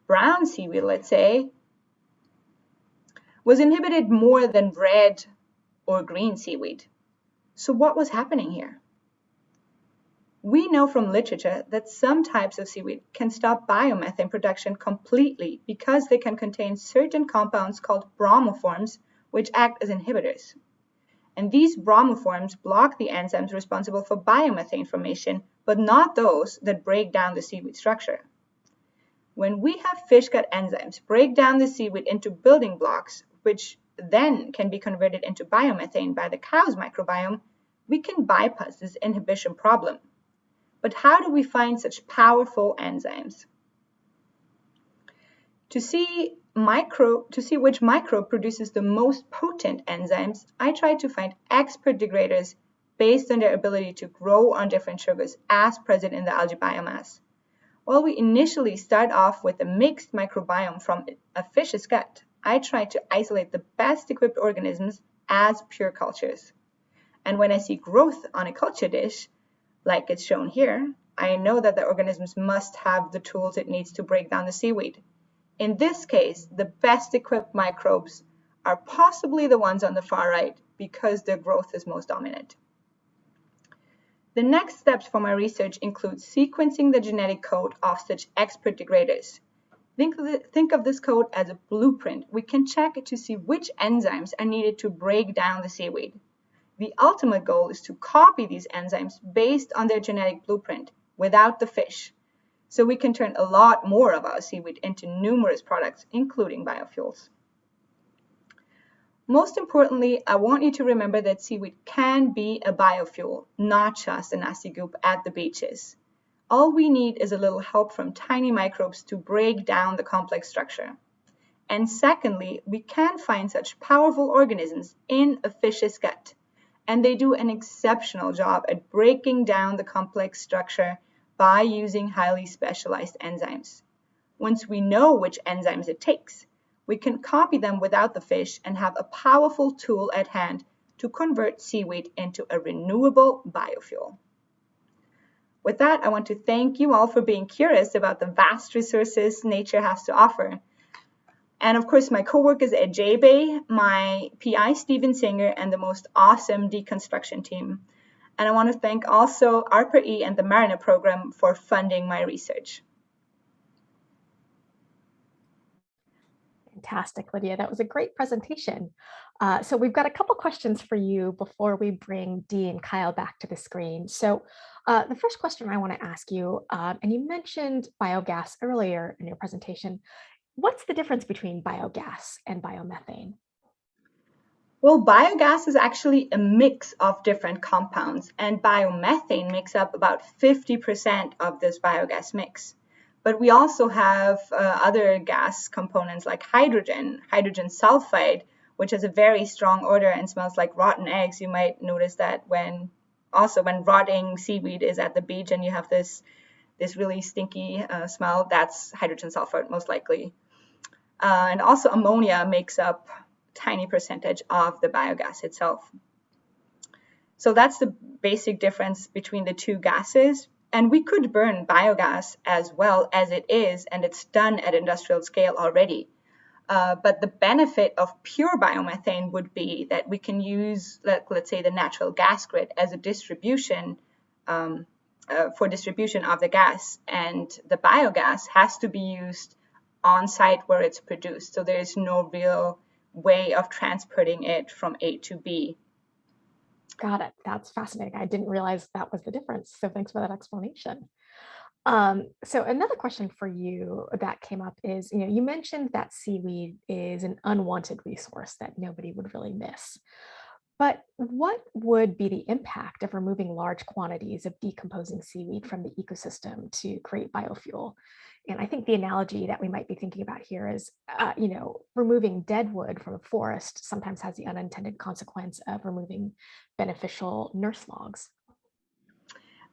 Brown seaweed, let's say, was inhibited more than red or green seaweed. So what was happening here? We know from literature that some types of seaweed can stop biomethane production completely because they can contain certain compounds called bromoforms, which act as inhibitors. And these bromoforms block the enzymes responsible for biomethane formation, but not those that break down the seaweed structure. When we have fish gut enzymes break down the seaweed into building blocks, which then can be converted into biomethane by the cow's microbiome, we can bypass this inhibition problem. But how do we find such powerful enzymes? To see which microbe produces the most potent enzymes, I tried to find expert degraders based on their ability to grow on different sugars as present in the algae biomass. While we initially start off with a mixed microbiome from a fish's gut, I tried to isolate the best equipped organisms as pure cultures. And when I see growth on a culture dish, like it's shown here, I know that the organisms must have the tools it needs to break down the seaweed. In this case, the best equipped microbes are possibly the ones on the far right because their growth is most dominant. The next steps for my research include sequencing the genetic code of such expert degraders. Think of this code as a blueprint we can check to see which enzymes are needed to break down the seaweed. The ultimate goal is to copy these enzymes based on their genetic blueprint without the fish, so we can turn a lot more of our seaweed into numerous products, including biofuels. Most importantly, I want you to remember that seaweed can be a biofuel, not just a nasty goop at the beaches. All we need is a little help from tiny microbes to break down the complex structure. And secondly, we can find such powerful organisms in a fish's gut, and they do an exceptional job at breaking down the complex structure by using highly specialized enzymes. Once we know which enzymes it takes, we can copy them without the fish and have a powerful tool at hand to convert seaweed into a renewable biofuel. With that, I want to thank you all for being curious about the vast resources nature has to offer. And of course, my co-workers at JBay, my PI, Steven Singer, and the most awesome deconstruction team. And I want to thank also ARPA-E and the Mariner program for funding my research. Fantastic, Lydia. That was a great presentation. So we've got a couple questions for you before we bring Dee and Kyle back to the screen. So the first question I want to ask you, and you mentioned biogas earlier in your presentation, what's the difference between biogas and biomethane? Well, biogas is actually a mix of different compounds, and biomethane makes up about 50% of this biogas mix. But we also have other gas components like hydrogen sulfide, which has a very strong odor and smells like rotten eggs. You might notice that when rotting seaweed is at the beach and you have this really stinky smell, that's hydrogen sulfide most likely. And also ammonia makes up tiny percentage of the biogas itself. So that's the basic difference between the two gases. And we could burn biogas as well as it is, and it's done at industrial scale already. But the benefit of pure biomethane would be that we can use, let's say, the natural gas grid as a distribution for distribution of the gas, and the biogas has to be used on site where it's produced. So there is no real way of transporting it from A to B. Got it. That's fascinating. I didn't realize that was the difference. So thanks for that explanation. So another question for you that came up is, you mentioned that seaweed is an unwanted resource that nobody would really miss. But what would be the impact of removing large quantities of decomposing seaweed from the ecosystem to create biofuel? And I think the analogy that we might be thinking about here is, removing dead wood from a forest sometimes has the unintended consequence of removing beneficial nurse logs.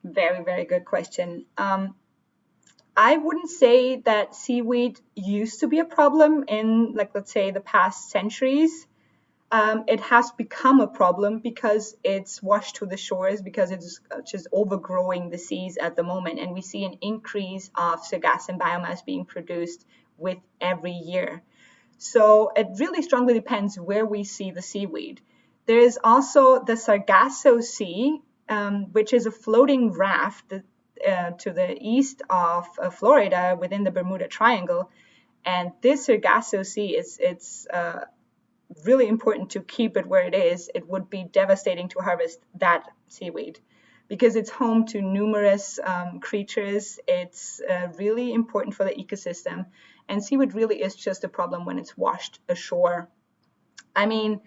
Very, very good question. I wouldn't say that seaweed used to be a problem in, let's say, the past centuries. It has become a problem because it's washed to the shores, because it's just overgrowing the seas at the moment. And we see an increase of sargassum biomass being produced with every year. So it really strongly depends where we see the seaweed. There is also the Sargasso Sea, which is a floating raft to the east of Florida within the Bermuda Triangle. And this Sargasso Sea it's really important to keep it where it is. It would be devastating to harvest that seaweed because it's home to numerous creatures. It's really important for the ecosystem. And seaweed really is just a problem when it's washed ashore. I mean,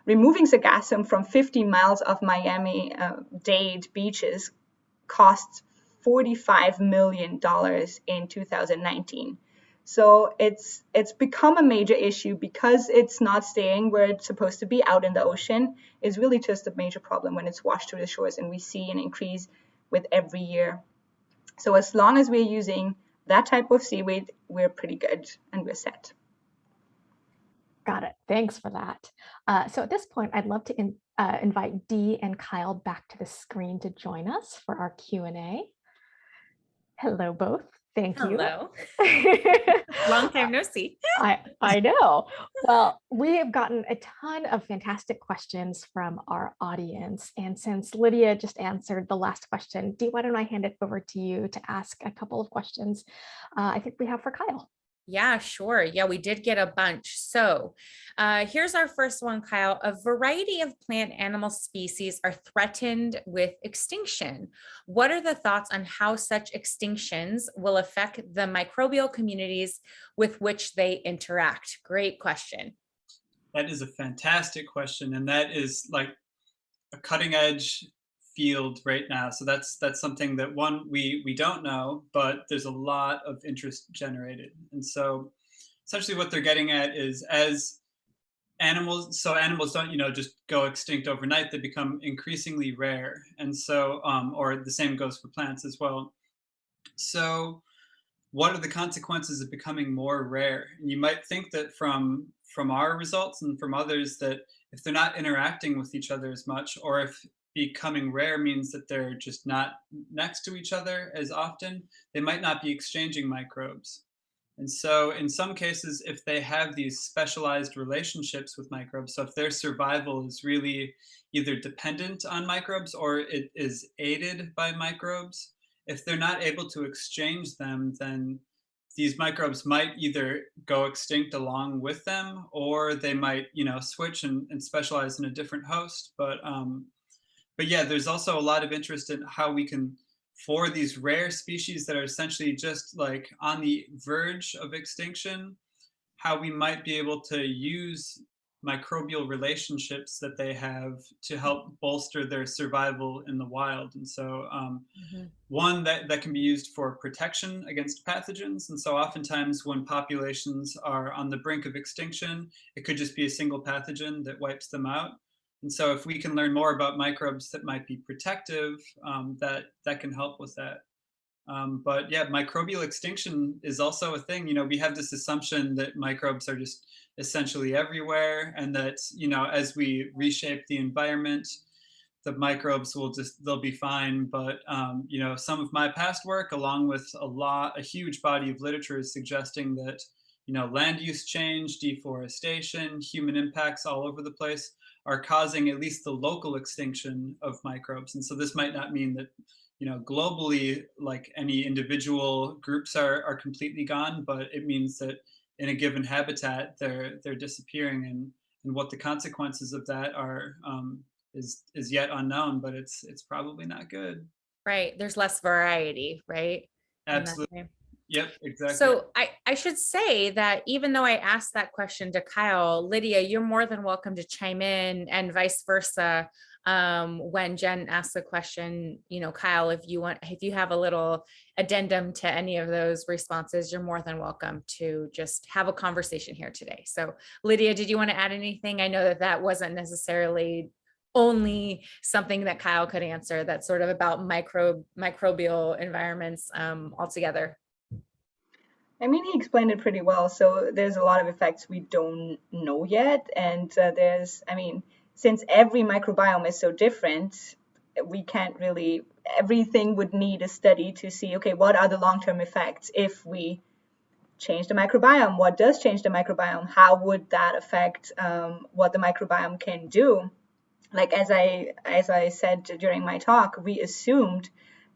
removing sargassum from 50 miles of Miami-Dade beaches costs $45 million in 2019. So it's become a major issue because it's not staying where it's supposed to be out in the ocean. It's really just a major problem when it's washed to the shores, and we see an increase with every year. So as long as we're using that type of seaweed, we're pretty good and we're set. Got it. Thanks for that. So at this point, I'd love to invite Dee and Kyle back to the screen to join us for our Q&A. Hello, both. Thank you. Hello. Long time no see. I know. Well, we have gotten a ton of fantastic questions from our audience. And since Lydia just answered the last question, Dee, why don't I hand it over to you to ask a couple of questions I think we have for Kyle. Yeah, sure. Yeah, we did get a bunch. So here's our first one, Kyle. A variety of plant animal species are threatened with extinction. What are the thoughts on how such extinctions will affect the microbial communities with which they interact? Great question. That is a fantastic question. And that is like a cutting edge field right now. So that's something that we don't know, but there's a lot of interest generated. And so essentially what they're getting at is as animals don't just go extinct overnight, they become increasingly rare. And so or the same goes for plants as well. So what are the consequences of becoming more rare? And you might think that from our results and from others that if they're not interacting with each other as much, or if becoming rare means that they're just not next to each other as often, they might not be exchanging microbes. And so in some cases, if they have these specialized relationships with microbes, so if their survival is really either dependent on microbes or it is aided by microbes, if they're not able to exchange them, then these microbes might either go extinct along with them, or they might, switch and specialize in a different host. But yeah, there's also a lot of interest in how we can, for these rare species that are essentially just like on the verge of extinction, how we might be able to use microbial relationships that they have to help bolster their survival in the wild. And so one that can be used for protection against pathogens. And so oftentimes when populations are on the brink of extinction, it could just be a single pathogen that wipes them out. And so if we can learn more about microbes that might be protective, that can help with that. But yeah, microbial extinction is also a thing. We have this assumption that microbes are just essentially everywhere, and that, as we reshape the environment, the microbes they'll be fine. But, some of my past work, along with a huge body of literature, is suggesting that land use change, deforestation, human impacts all over the place are causing at least the local extinction of microbes. And so this might not mean that, globally, like any individual groups are completely gone, but it means that in a given habitat, they're disappearing, and what the consequences of that are is yet unknown, but it's probably not good. Right. There's less variety, right? In that Absolutely. way. Yep, exactly. So I should say that even though I asked that question to Kyle, Lydia, you're more than welcome to chime in, and vice versa. When Jen asked the question, Kyle, if you have a little addendum to any of those responses, you're more than welcome to just have a conversation here today. So Lydia, did you want to add anything? I know that wasn't necessarily only something that Kyle could answer. That's sort of about microbial environments altogether. I mean, he explained it pretty well. So there's a lot of effects we don't know yet. And since every microbiome is so different, we can't really, everything would need a study to see, okay, what are the long-term effects if we change the microbiome? What does change the microbiome? How would that affect what the microbiome can do? Like, as I said during my talk, we assumed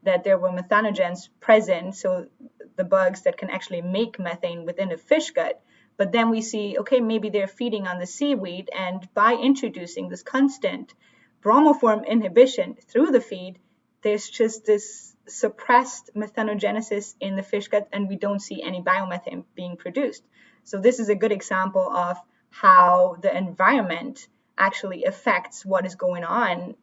that there were methanogens present, so the bugs that can actually make methane within a fish gut. But then we see, okay, maybe they're feeding on the seaweed, and by introducing this constant bromoform inhibition through the feed, there's just this suppressed methanogenesis in the fish gut, and we don't see any biomethane being produced. So this is a good example of how the environment actually affects what is going on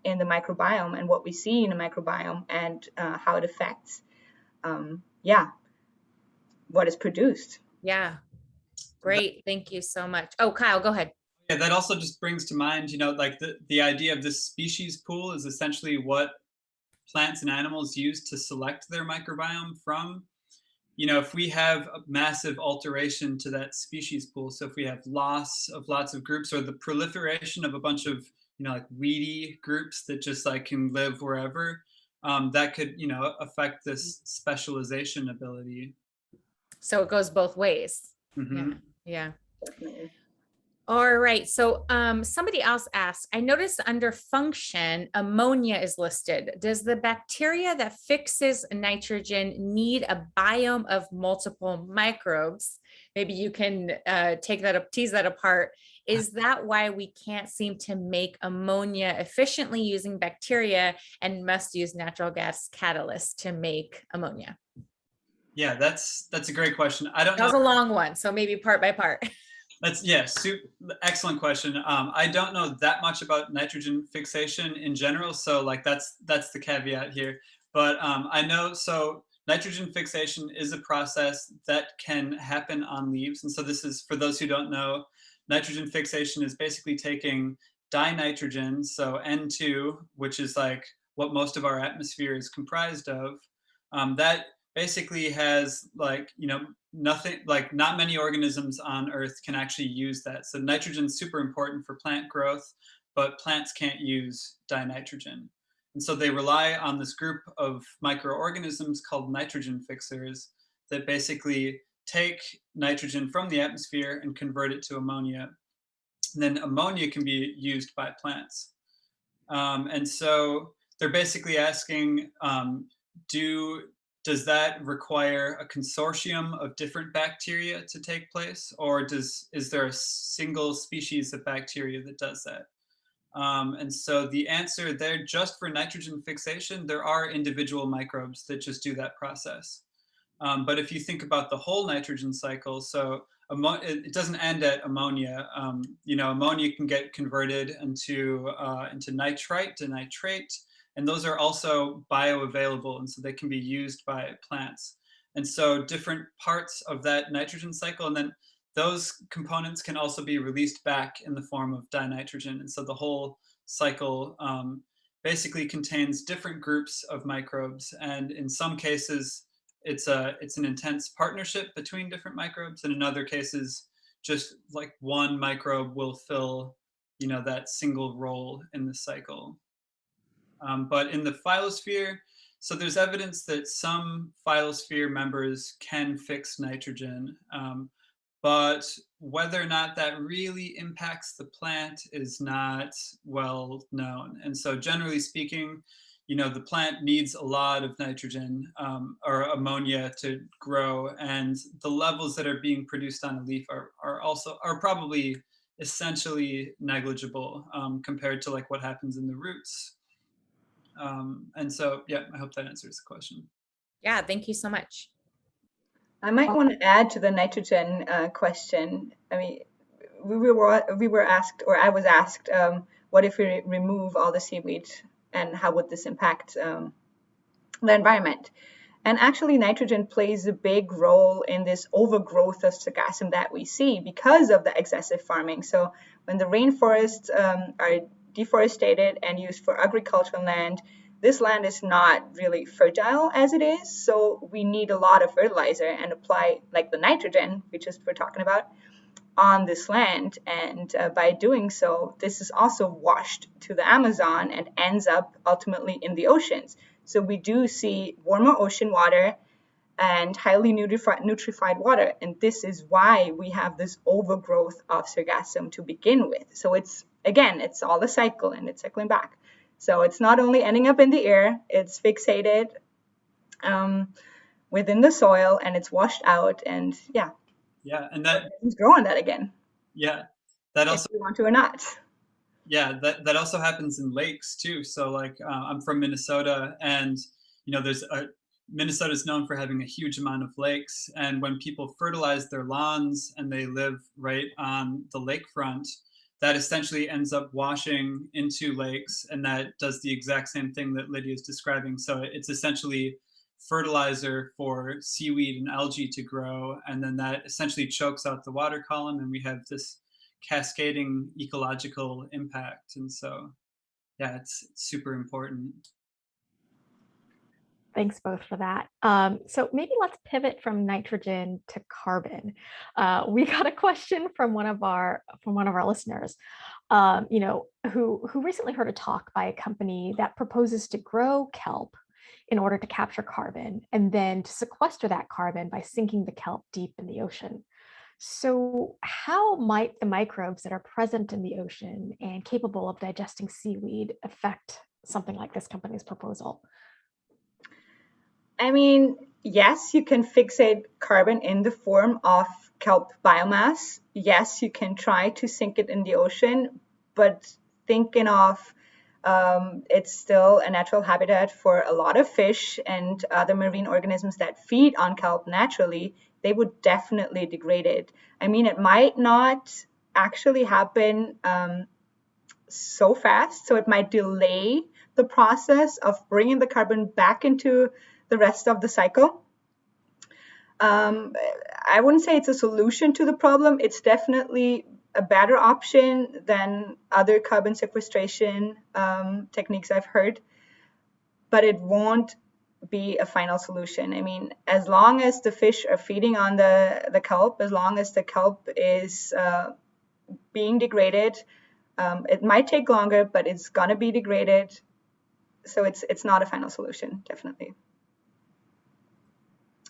in the microbiome and what we see in the microbiome, and how it affects, what is produced. Yeah, great. Thank you so much. Oh, Kyle, go ahead. Yeah, that also just brings to mind, like the idea of this species pool is essentially what plants and animals use to select their microbiome from. If we have a massive alteration to that species pool, so if we have loss of lots of groups, or the proliferation of a bunch of, like weedy groups that just like can live wherever, that could, affect this specialization ability. So it goes both ways. Mm-hmm. Yeah. Definitely. All right. So somebody else asked, I noticed under function, ammonia is listed. Does the bacteria that fixes nitrogen need a biome of multiple microbes? Maybe you can tease that apart. Is that why we can't seem to make ammonia efficiently using bacteria and must use natural gas catalysts to make ammonia? Yeah, that's a great question. I don't know. That was a long one, so maybe part by part. Excellent question. I don't know that much about nitrogen fixation in general, so like that's the caveat here. But I know, so nitrogen fixation is a process that can happen on leaves, and so this is, for those who don't know, nitrogen fixation is basically taking dinitrogen, so N2, which is like what most of our atmosphere is comprised of. That basically has nothing, like not many organisms on Earth can actually use that. So nitrogen is super important for plant growth, but plants can't use dinitrogen. And so they rely on this group of microorganisms called nitrogen fixers that basically take nitrogen from the atmosphere and convert it to ammonia. And then ammonia can be used by plants. And so they're basically asking, does that require a consortium of different bacteria to take place, or is there a single species of bacteria that does that? And so the answer there, just for nitrogen fixation, there are individual microbes that just do that process. But if you think about the whole nitrogen cycle, so it doesn't end at ammonia. Ammonia can get converted into nitrite to nitrate, and those are also bioavailable, and so they can be used by plants. And so different parts of that nitrogen cycle, and then those components can also be released back in the form of dinitrogen. And so the whole cycle basically contains different groups of microbes, and in some cases, it's an intense partnership between different microbes, and in other cases, just like one microbe will fill, that single role in the cycle. But in the phylosphere, so there's evidence that some phylosphere members can fix nitrogen, but whether or not that really impacts the plant is not well known. And so generally speaking, the plant needs a lot of nitrogen or ammonia to grow, and the levels that are being produced on a leaf are probably essentially negligible compared to like what happens in the roots. And so, yeah, I hope that answers the question. Yeah, thank you so much. I might want to add to the nitrogen question. I mean, we were asked, or I was asked, what if we remove all the seaweed, and how would this impact the environment? And actually, nitrogen plays a big role in this overgrowth of sargassum that we see because of the excessive farming. So when the rainforests are deforested and used for agricultural land, this land is not really fertile as it is. So we need a lot of fertilizer and apply like the nitrogen, which is we're talking about, on this land. And by doing so, this is also washed to the Amazon and ends up ultimately in the oceans. So we do see warmer ocean water and highly nutrified water. And this is why we have this overgrowth of sargassum to begin with. So it's all a cycle, and it's cycling back. So it's not only ending up in the air, it's fixated within the soil, and it's washed out, and yeah, and that it's growing that again. Yeah, that also, if you want to or not. Yeah, that also happens in lakes too. So like I'm from Minnesota, and Minnesota is known for having a huge amount of lakes. And when people fertilize their lawns and they live right on the lakefront, that essentially ends up washing into lakes, and that does the exact same thing that Lydia is describing. So it's essentially fertilizer for seaweed and algae to grow, and then that essentially chokes out the water column, and we have this cascading ecological impact. And so, yeah, it's super important. Thanks both for that. So maybe let's pivot from nitrogen to carbon. We got a question from one of our listeners, who recently heard a talk by a company that proposes to grow kelp in order to capture carbon and then to sequester that carbon by sinking the kelp deep in the ocean. So how might the microbes that are present in the ocean and capable of digesting seaweed affect something like this company's proposal? I mean, yes, you can fixate carbon in the form of kelp biomass. Yes, you can try to sink it in the ocean, but thinking of it's still a natural habitat for a lot of fish and other marine organisms that feed on kelp naturally. They would definitely degrade it. I mean, it might not actually happen so fast, so it might delay the process of bringing the carbon back into the rest of the cycle. I wouldn't say it's a solution to the problem. It's definitely a better option than other carbon sequestration techniques I've heard, but it won't be a final solution. I mean, as long as the fish are feeding on the kelp, as long as the kelp is being degraded, it might take longer, but it's gonna be degraded. So it's not a final solution, definitely.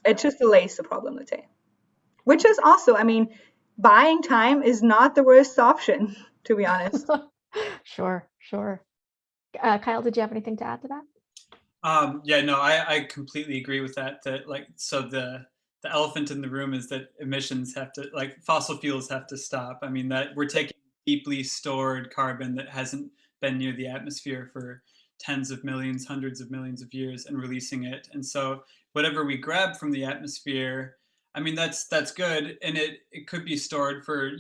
It just delays the problem, let's say. Which is also, I mean, buying time is not the worst option, to be honest. Sure. Kyle, did you have anything to add to that? Yeah, no, I completely agree with that. So the elephant in the room is that emissions have to, like, fossil fuels have to stop. I mean, that we're taking deeply stored carbon that hasn't been near the atmosphere for tens of millions, hundreds of millions of years, and releasing it. And so whatever we grab from the atmosphere, I mean, that's good, and it could be stored for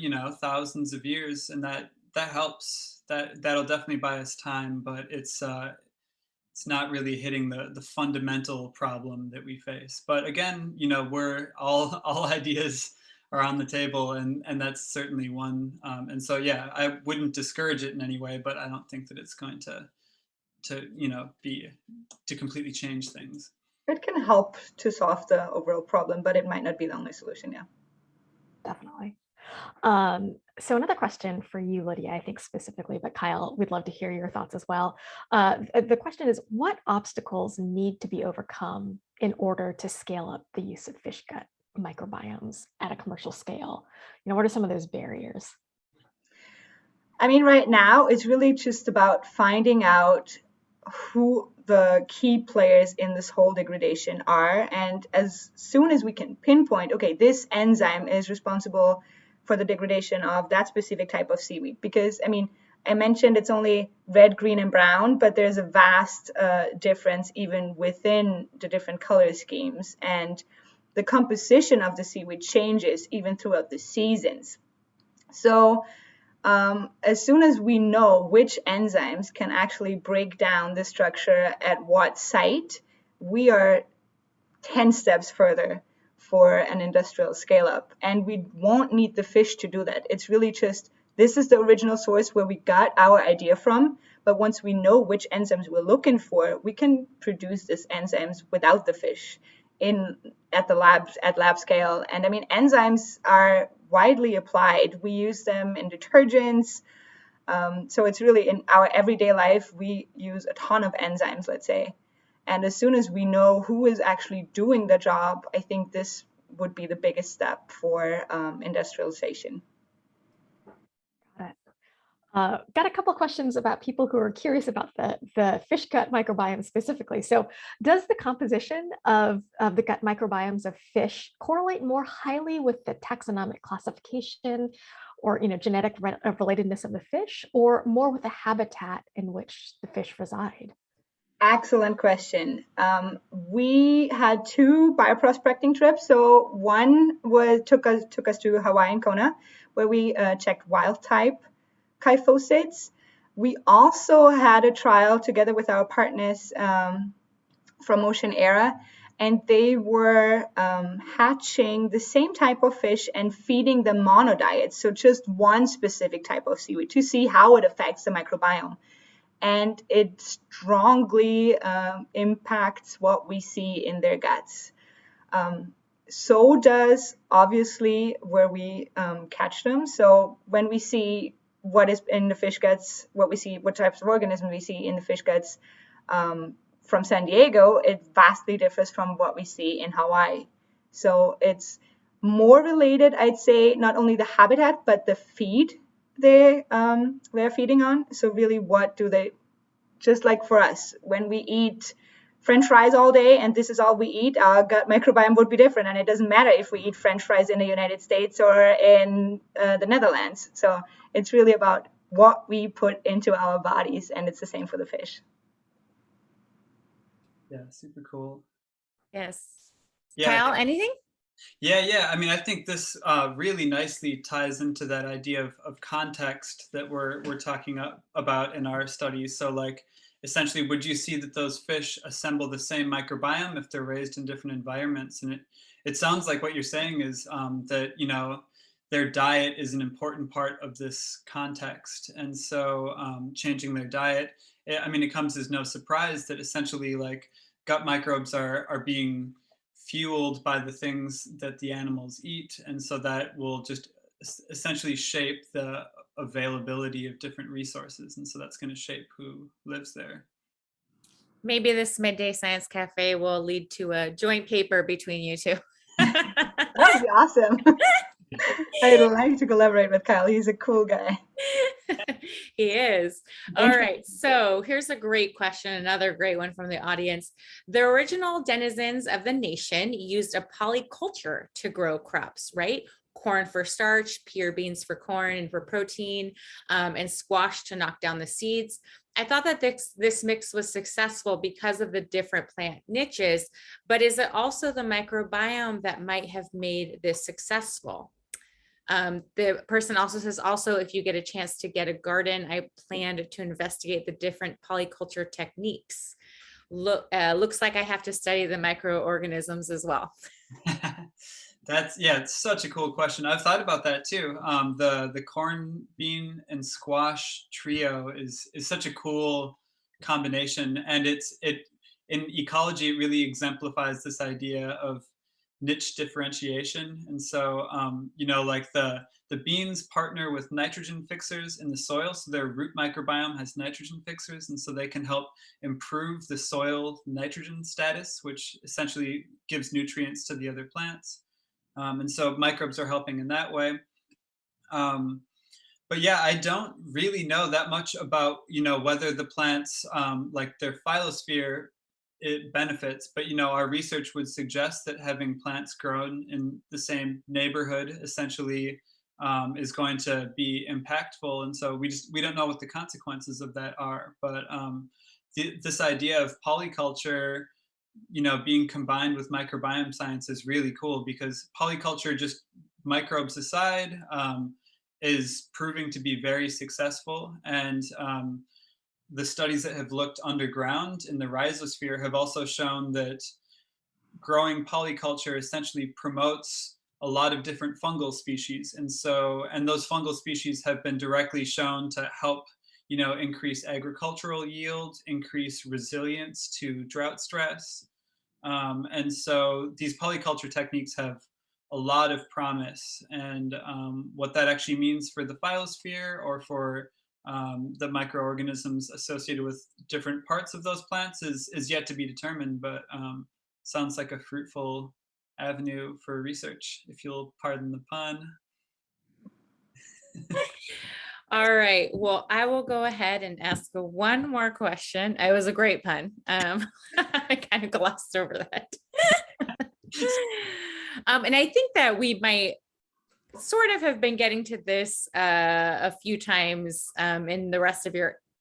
thousands of years, and that helps. That'll definitely buy us time, but it's not really hitting the fundamental problem that we face. But again, we're all ideas are on the table, and that's certainly one. And so, yeah, I wouldn't discourage it in any way, but I don't think that it's going to completely change things. It can help to solve the overall problem, but it might not be the only solution. Yeah, definitely. So another question for you, Lydia, I think specifically, but Kyle, we'd love to hear your thoughts as well. The question is, what obstacles need to be overcome in order to scale up the use of fish gut microbiomes at a commercial scale? What are some of those barriers? I mean, right now, it's really just about finding out who the key players in this whole degradation are. And as soon as we can pinpoint, okay, this enzyme is responsible for the degradation of that specific type of seaweed. Because, I mean, I mentioned it's only red, green, and brown, but there's a vast difference even within the different color schemes. And the composition of the seaweed changes even throughout the seasons. So as soon as we know which enzymes can actually break down the structure at what site, we are 10 steps further for an industrial scale up. And we won't need the fish to do that. It's really just, this is the original source where we got our idea from. But once we know which enzymes we're looking for, we can produce these enzymes without the fish at lab scale. And I mean, enzymes are widely applied. We use them in detergents. So it's really in our everyday life, we use a ton of enzymes, let's say. And as soon as we know who is actually doing the job, I think this would be the biggest step for industrialization. Got a couple of questions about people who are curious about the fish gut microbiome specifically. So does the composition of the gut microbiomes of fish correlate more highly with the taxonomic classification or genetic relatedness of the fish, or more with the habitat in which the fish reside? Excellent question. We had 2 bioprospecting trips. So one took us to Hawaii and Kona, where we checked wild type kyphosates. We also had a trial together with our partners from Ocean Era, and they were hatching the same type of fish and feeding them monodiets, so just one specific type of seaweed, to see how it affects the microbiome. And it strongly impacts what we see in their guts. So does obviously where we catch them. So when we see what is in the fish guts, what types of organisms we see in the fish guts from San Diego, it vastly differs from what we see in Hawaii. So it's more related, I'd say, not only the habitat, but the feed they're feeding on. So really, what do they, just like for us, when we eat French fries all day and this is all we eat, our gut microbiome would be different. And it doesn't matter if we eat French fries in the United States or in the Netherlands. So it's really about what we put into our bodies, and it's the same for the fish. Yeah, super cool. Yes. Yeah. Kyle, anything? Yeah. I mean, I think this really nicely ties into that idea of context that we're talking about in our studies. So, like, essentially, would you see that those fish assemble the same microbiome if they're raised in different environments? And it sounds like what you're saying is that their diet is an important part of this context, and so changing their diet. I mean, it comes as no surprise that essentially, like, gut microbes are being fueled by the things that the animals eat, and so that will just essentially shape the availability of different resources, and so that's going to shape who lives there. Maybe this Midday Science Cafe will lead to a joint paper between you two. That would be awesome. I'd like to collaborate with Kyle. He's a cool guy. He is. All right. So here's a great question. Another great one from the audience. The original denizens of the nation used a polyculture to grow crops, right? Corn for starch, pea beans for corn and for protein, and squash to knock down the seeds. I thought that this mix was successful because of the different plant niches, but is it also the microbiome that might have made this successful? The person also says, if you get a chance to get a garden, I planned to investigate the different polyculture techniques. Looks like I have to study the microorganisms as well. It's such a cool question. I've thought about that too. The corn, bean, and squash trio is such a cool combination, and in ecology, it really exemplifies this idea of niche differentiation. And so like the beans partner with nitrogen fixers in the soil, so their root microbiome has nitrogen fixers, and so they can help improve the soil nitrogen status, which essentially gives nutrients to the other plants. And so microbes are helping in that way. But yeah, I don't really know that much about, whether the plants, like their phylosphere, it benefits. But, our research would suggest that having plants grown in the same neighborhood essentially is going to be impactful. And so we don't know what the consequences of that are. But this idea of polyculture, being combined with microbiome science is really cool, because polyculture, just microbes aside, is proving to be very successful. And the studies that have looked underground in the rhizosphere have also shown that growing polyculture essentially promotes a lot of different fungal species. And those fungal species have been directly shown to help, increase agricultural yield, increase resilience to drought stress. And so these polyculture techniques have a lot of promise. And what that actually means for the phylosphere, or for the microorganisms associated with different parts of those plants, is yet to be determined, but sounds like a fruitful avenue for research, if you'll pardon the pun. All right. Well, I will go ahead and ask one more question. It was a great pun. I kind of glossed over that. And I think that we might sort of have been getting to this a few times in the rest of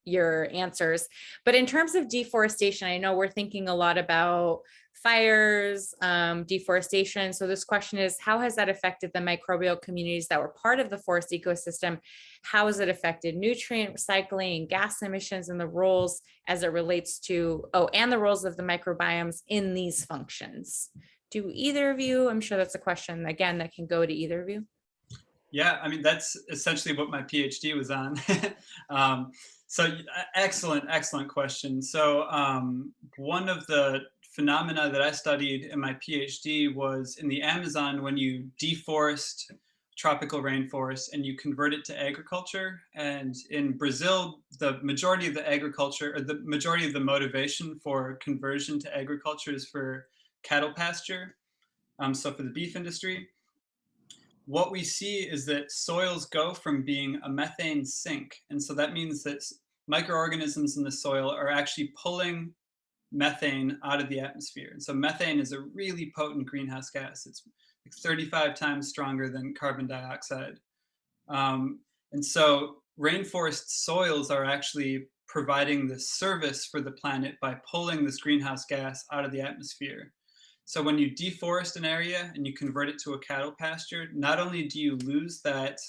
your answers. But in terms of deforestation, I know we're thinking a lot about fires, deforestation. So this question is, how has that affected the microbial communities that were part of the forest ecosystem? How has it affected nutrient recycling, gas emissions, and the roles as it relates to, and the roles of the microbiomes in these functions? Do either of you, I'm sure that's a question, again, that can go to either of you. Yeah, I mean, that's essentially what my PhD was on. So excellent question. So one of the phenomena that I studied in my PhD was in the Amazon, when you deforest tropical rainforest and you convert it to agriculture. And in Brazil, the majority of the agriculture, or the majority of the motivation for conversion to agriculture, is for cattle pasture, so for the beef industry. What we see is that soils go from being a methane sink. And so that means that microorganisms in the soil are actually pulling methane out of the atmosphere. And so methane is a really potent greenhouse gas. It's like 35 times stronger than carbon dioxide. And so rainforest soils are actually providing this service for the planet by pulling this greenhouse gas out of the atmosphere. So when you deforest an area and you convert it to a cattle pasture, not only do you lose that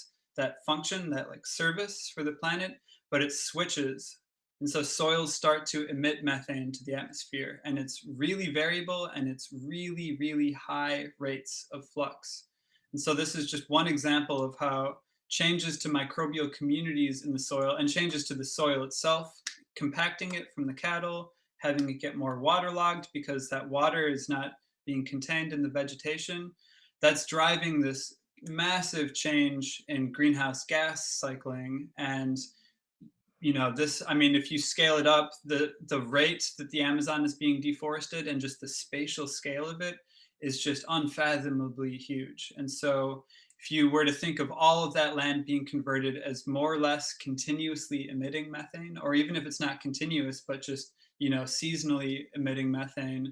function, that like service for the planet, but it switches. And so soils start to emit methane to the atmosphere, and it's really variable, and it's really, really high rates of flux. And so this is just one example of how changes to microbial communities in the soil, and changes to the soil itself, compacting it from the cattle, having it get more waterlogged because that water is not being contained in the vegetation, that's driving this massive change in greenhouse gas cycling. And this, I mean, if you scale it up, the rate that the Amazon is being deforested and just the spatial scale of it is just unfathomably huge. And so if you were to think of all of that land being converted as more or less continuously emitting methane, or even if it's not continuous, but just, seasonally emitting methane,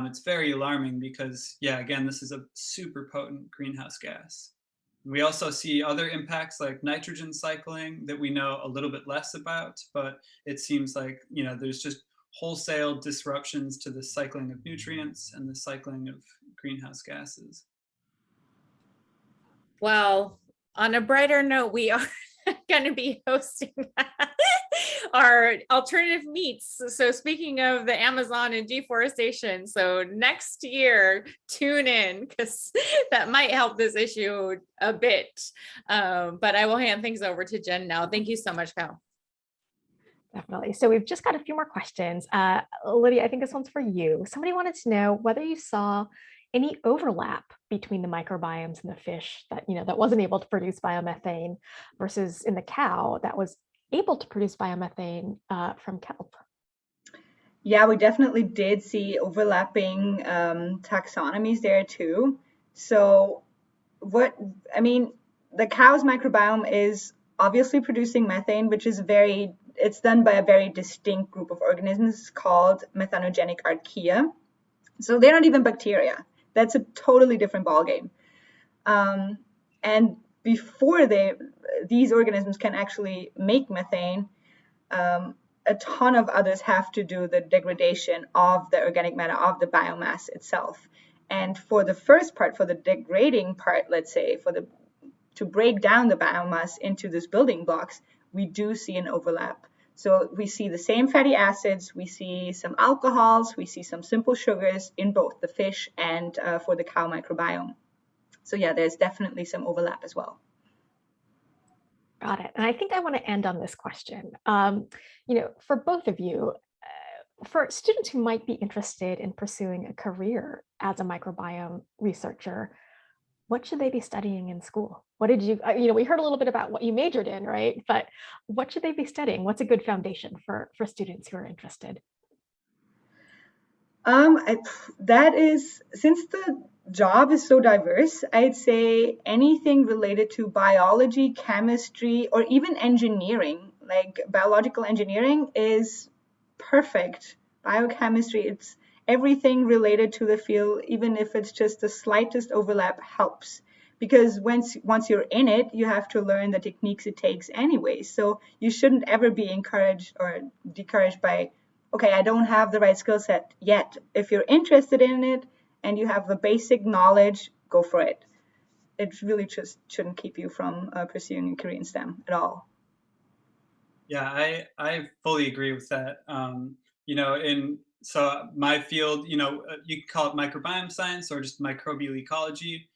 it's very alarming, because, yeah, again, this is a super potent greenhouse gas. We also see other impacts like nitrogen cycling that we know a little bit less about, but it seems like, there's just wholesale disruptions to the cycling of nutrients and the cycling of greenhouse gases. Well, on a brighter note, we are going to be hosting our alternative meets. So speaking of the Amazon and deforestation, so next year, tune in, because that might help this issue a bit. But I will hand things over to Jen now. Thank you so much, Cal. Definitely. So we've just got a few more questions. Lydia, I think this one's for you. Somebody wanted to know whether you saw any overlap between the microbiomes in the fish that wasn't able to produce biomethane versus in the cow that was able to produce biomethane from kelp. Yeah, we definitely did see overlapping taxonomies there too. So the cow's microbiome is obviously producing methane, which is it's done by a very distinct group of organisms called methanogenic archaea. So they're not even bacteria. That's a totally different ballgame. And before these organisms can actually make methane, a ton of others have to do the degradation of the organic matter, of the biomass itself. And for the first part, for the degrading part, let's say, to break down the biomass into these building blocks, we do see an overlap. So we see the same fatty acids, we see some alcohols, we see some simple sugars in both the fish and for the cow microbiome. So yeah, there's definitely some overlap as well. Got it. And I think I want to end on this question. For both of you, for students who might be interested in pursuing a career as a microbiome researcher, what should they be studying in school? What did you, we heard a little bit about what you majored in, right? But what should they be studying? What's a good foundation for students who are interested? Since the job is so diverse, I'd say anything related to biology, chemistry, or even engineering, like biological engineering, is perfect. Biochemistry, it's everything related to the field, even if it's just the slightest overlap, helps. Because once you're in it, you have to learn the techniques it takes anyway. So you shouldn't ever be encouraged or discouraged by, okay, I don't have the right skill set yet. If you're interested in it and you have the basic knowledge, go for it. It really just shouldn't keep you from pursuing a career in STEM at all. Yeah, I fully agree with that. So my field, you can call it microbiome science or just microbial ecology.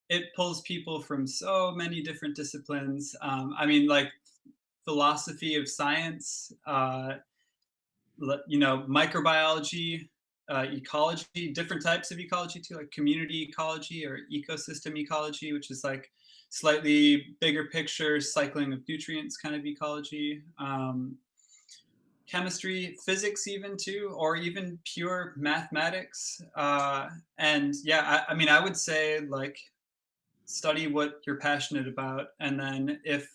It pulls people from so many different disciplines. Like philosophy of science, microbiology, ecology, different types of ecology too, like community ecology or ecosystem ecology, which is like slightly bigger picture, cycling of nutrients kind of ecology. Chemistry, physics even too, or even pure mathematics. And yeah, I would say like study what you're passionate about, and then if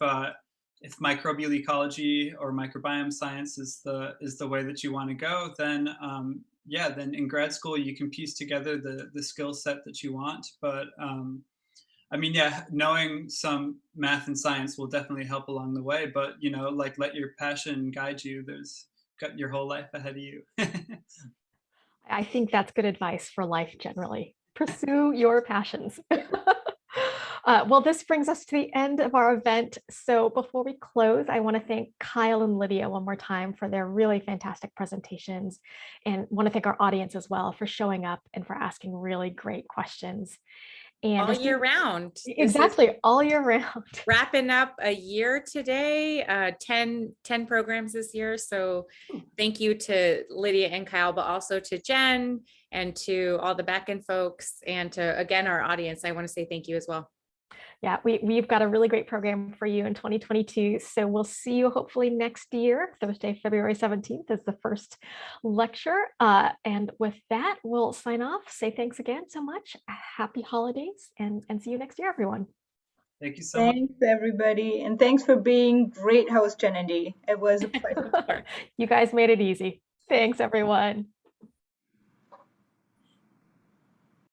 microbial ecology or microbiome science is the way that you want to go, then then in grad school you can piece together the skill set that you want. But knowing some math and science will definitely help along the way, but like let your passion guide you. There's got your whole life ahead of you. I think that's good advice for life generally. Pursue your passions. Well, this brings us to the end of our event. So before we close, I want to thank Kyle and Lydia one more time for their really fantastic presentations, and want to thank our audience as well for showing up and for asking really great questions. And all year round. Exactly, all year round. Wrapping up a year today, 10 programs this year. So thank you to Lydia and Kyle, but also to Jen and to all the back-end folks, and to, again, our audience. I want to say thank you as well. Yeah, we've got a really great program for you in 2022. So we'll see you hopefully next year. Thursday, February 17th is the first lecture. And with that, we'll sign off. Say thanks again so much. Happy holidays, and see you next year, everyone. Thank you so much. Thanks, everybody. And thanks for being great host, Jen and Dee. It was a pleasure. You guys made it easy. Thanks, everyone.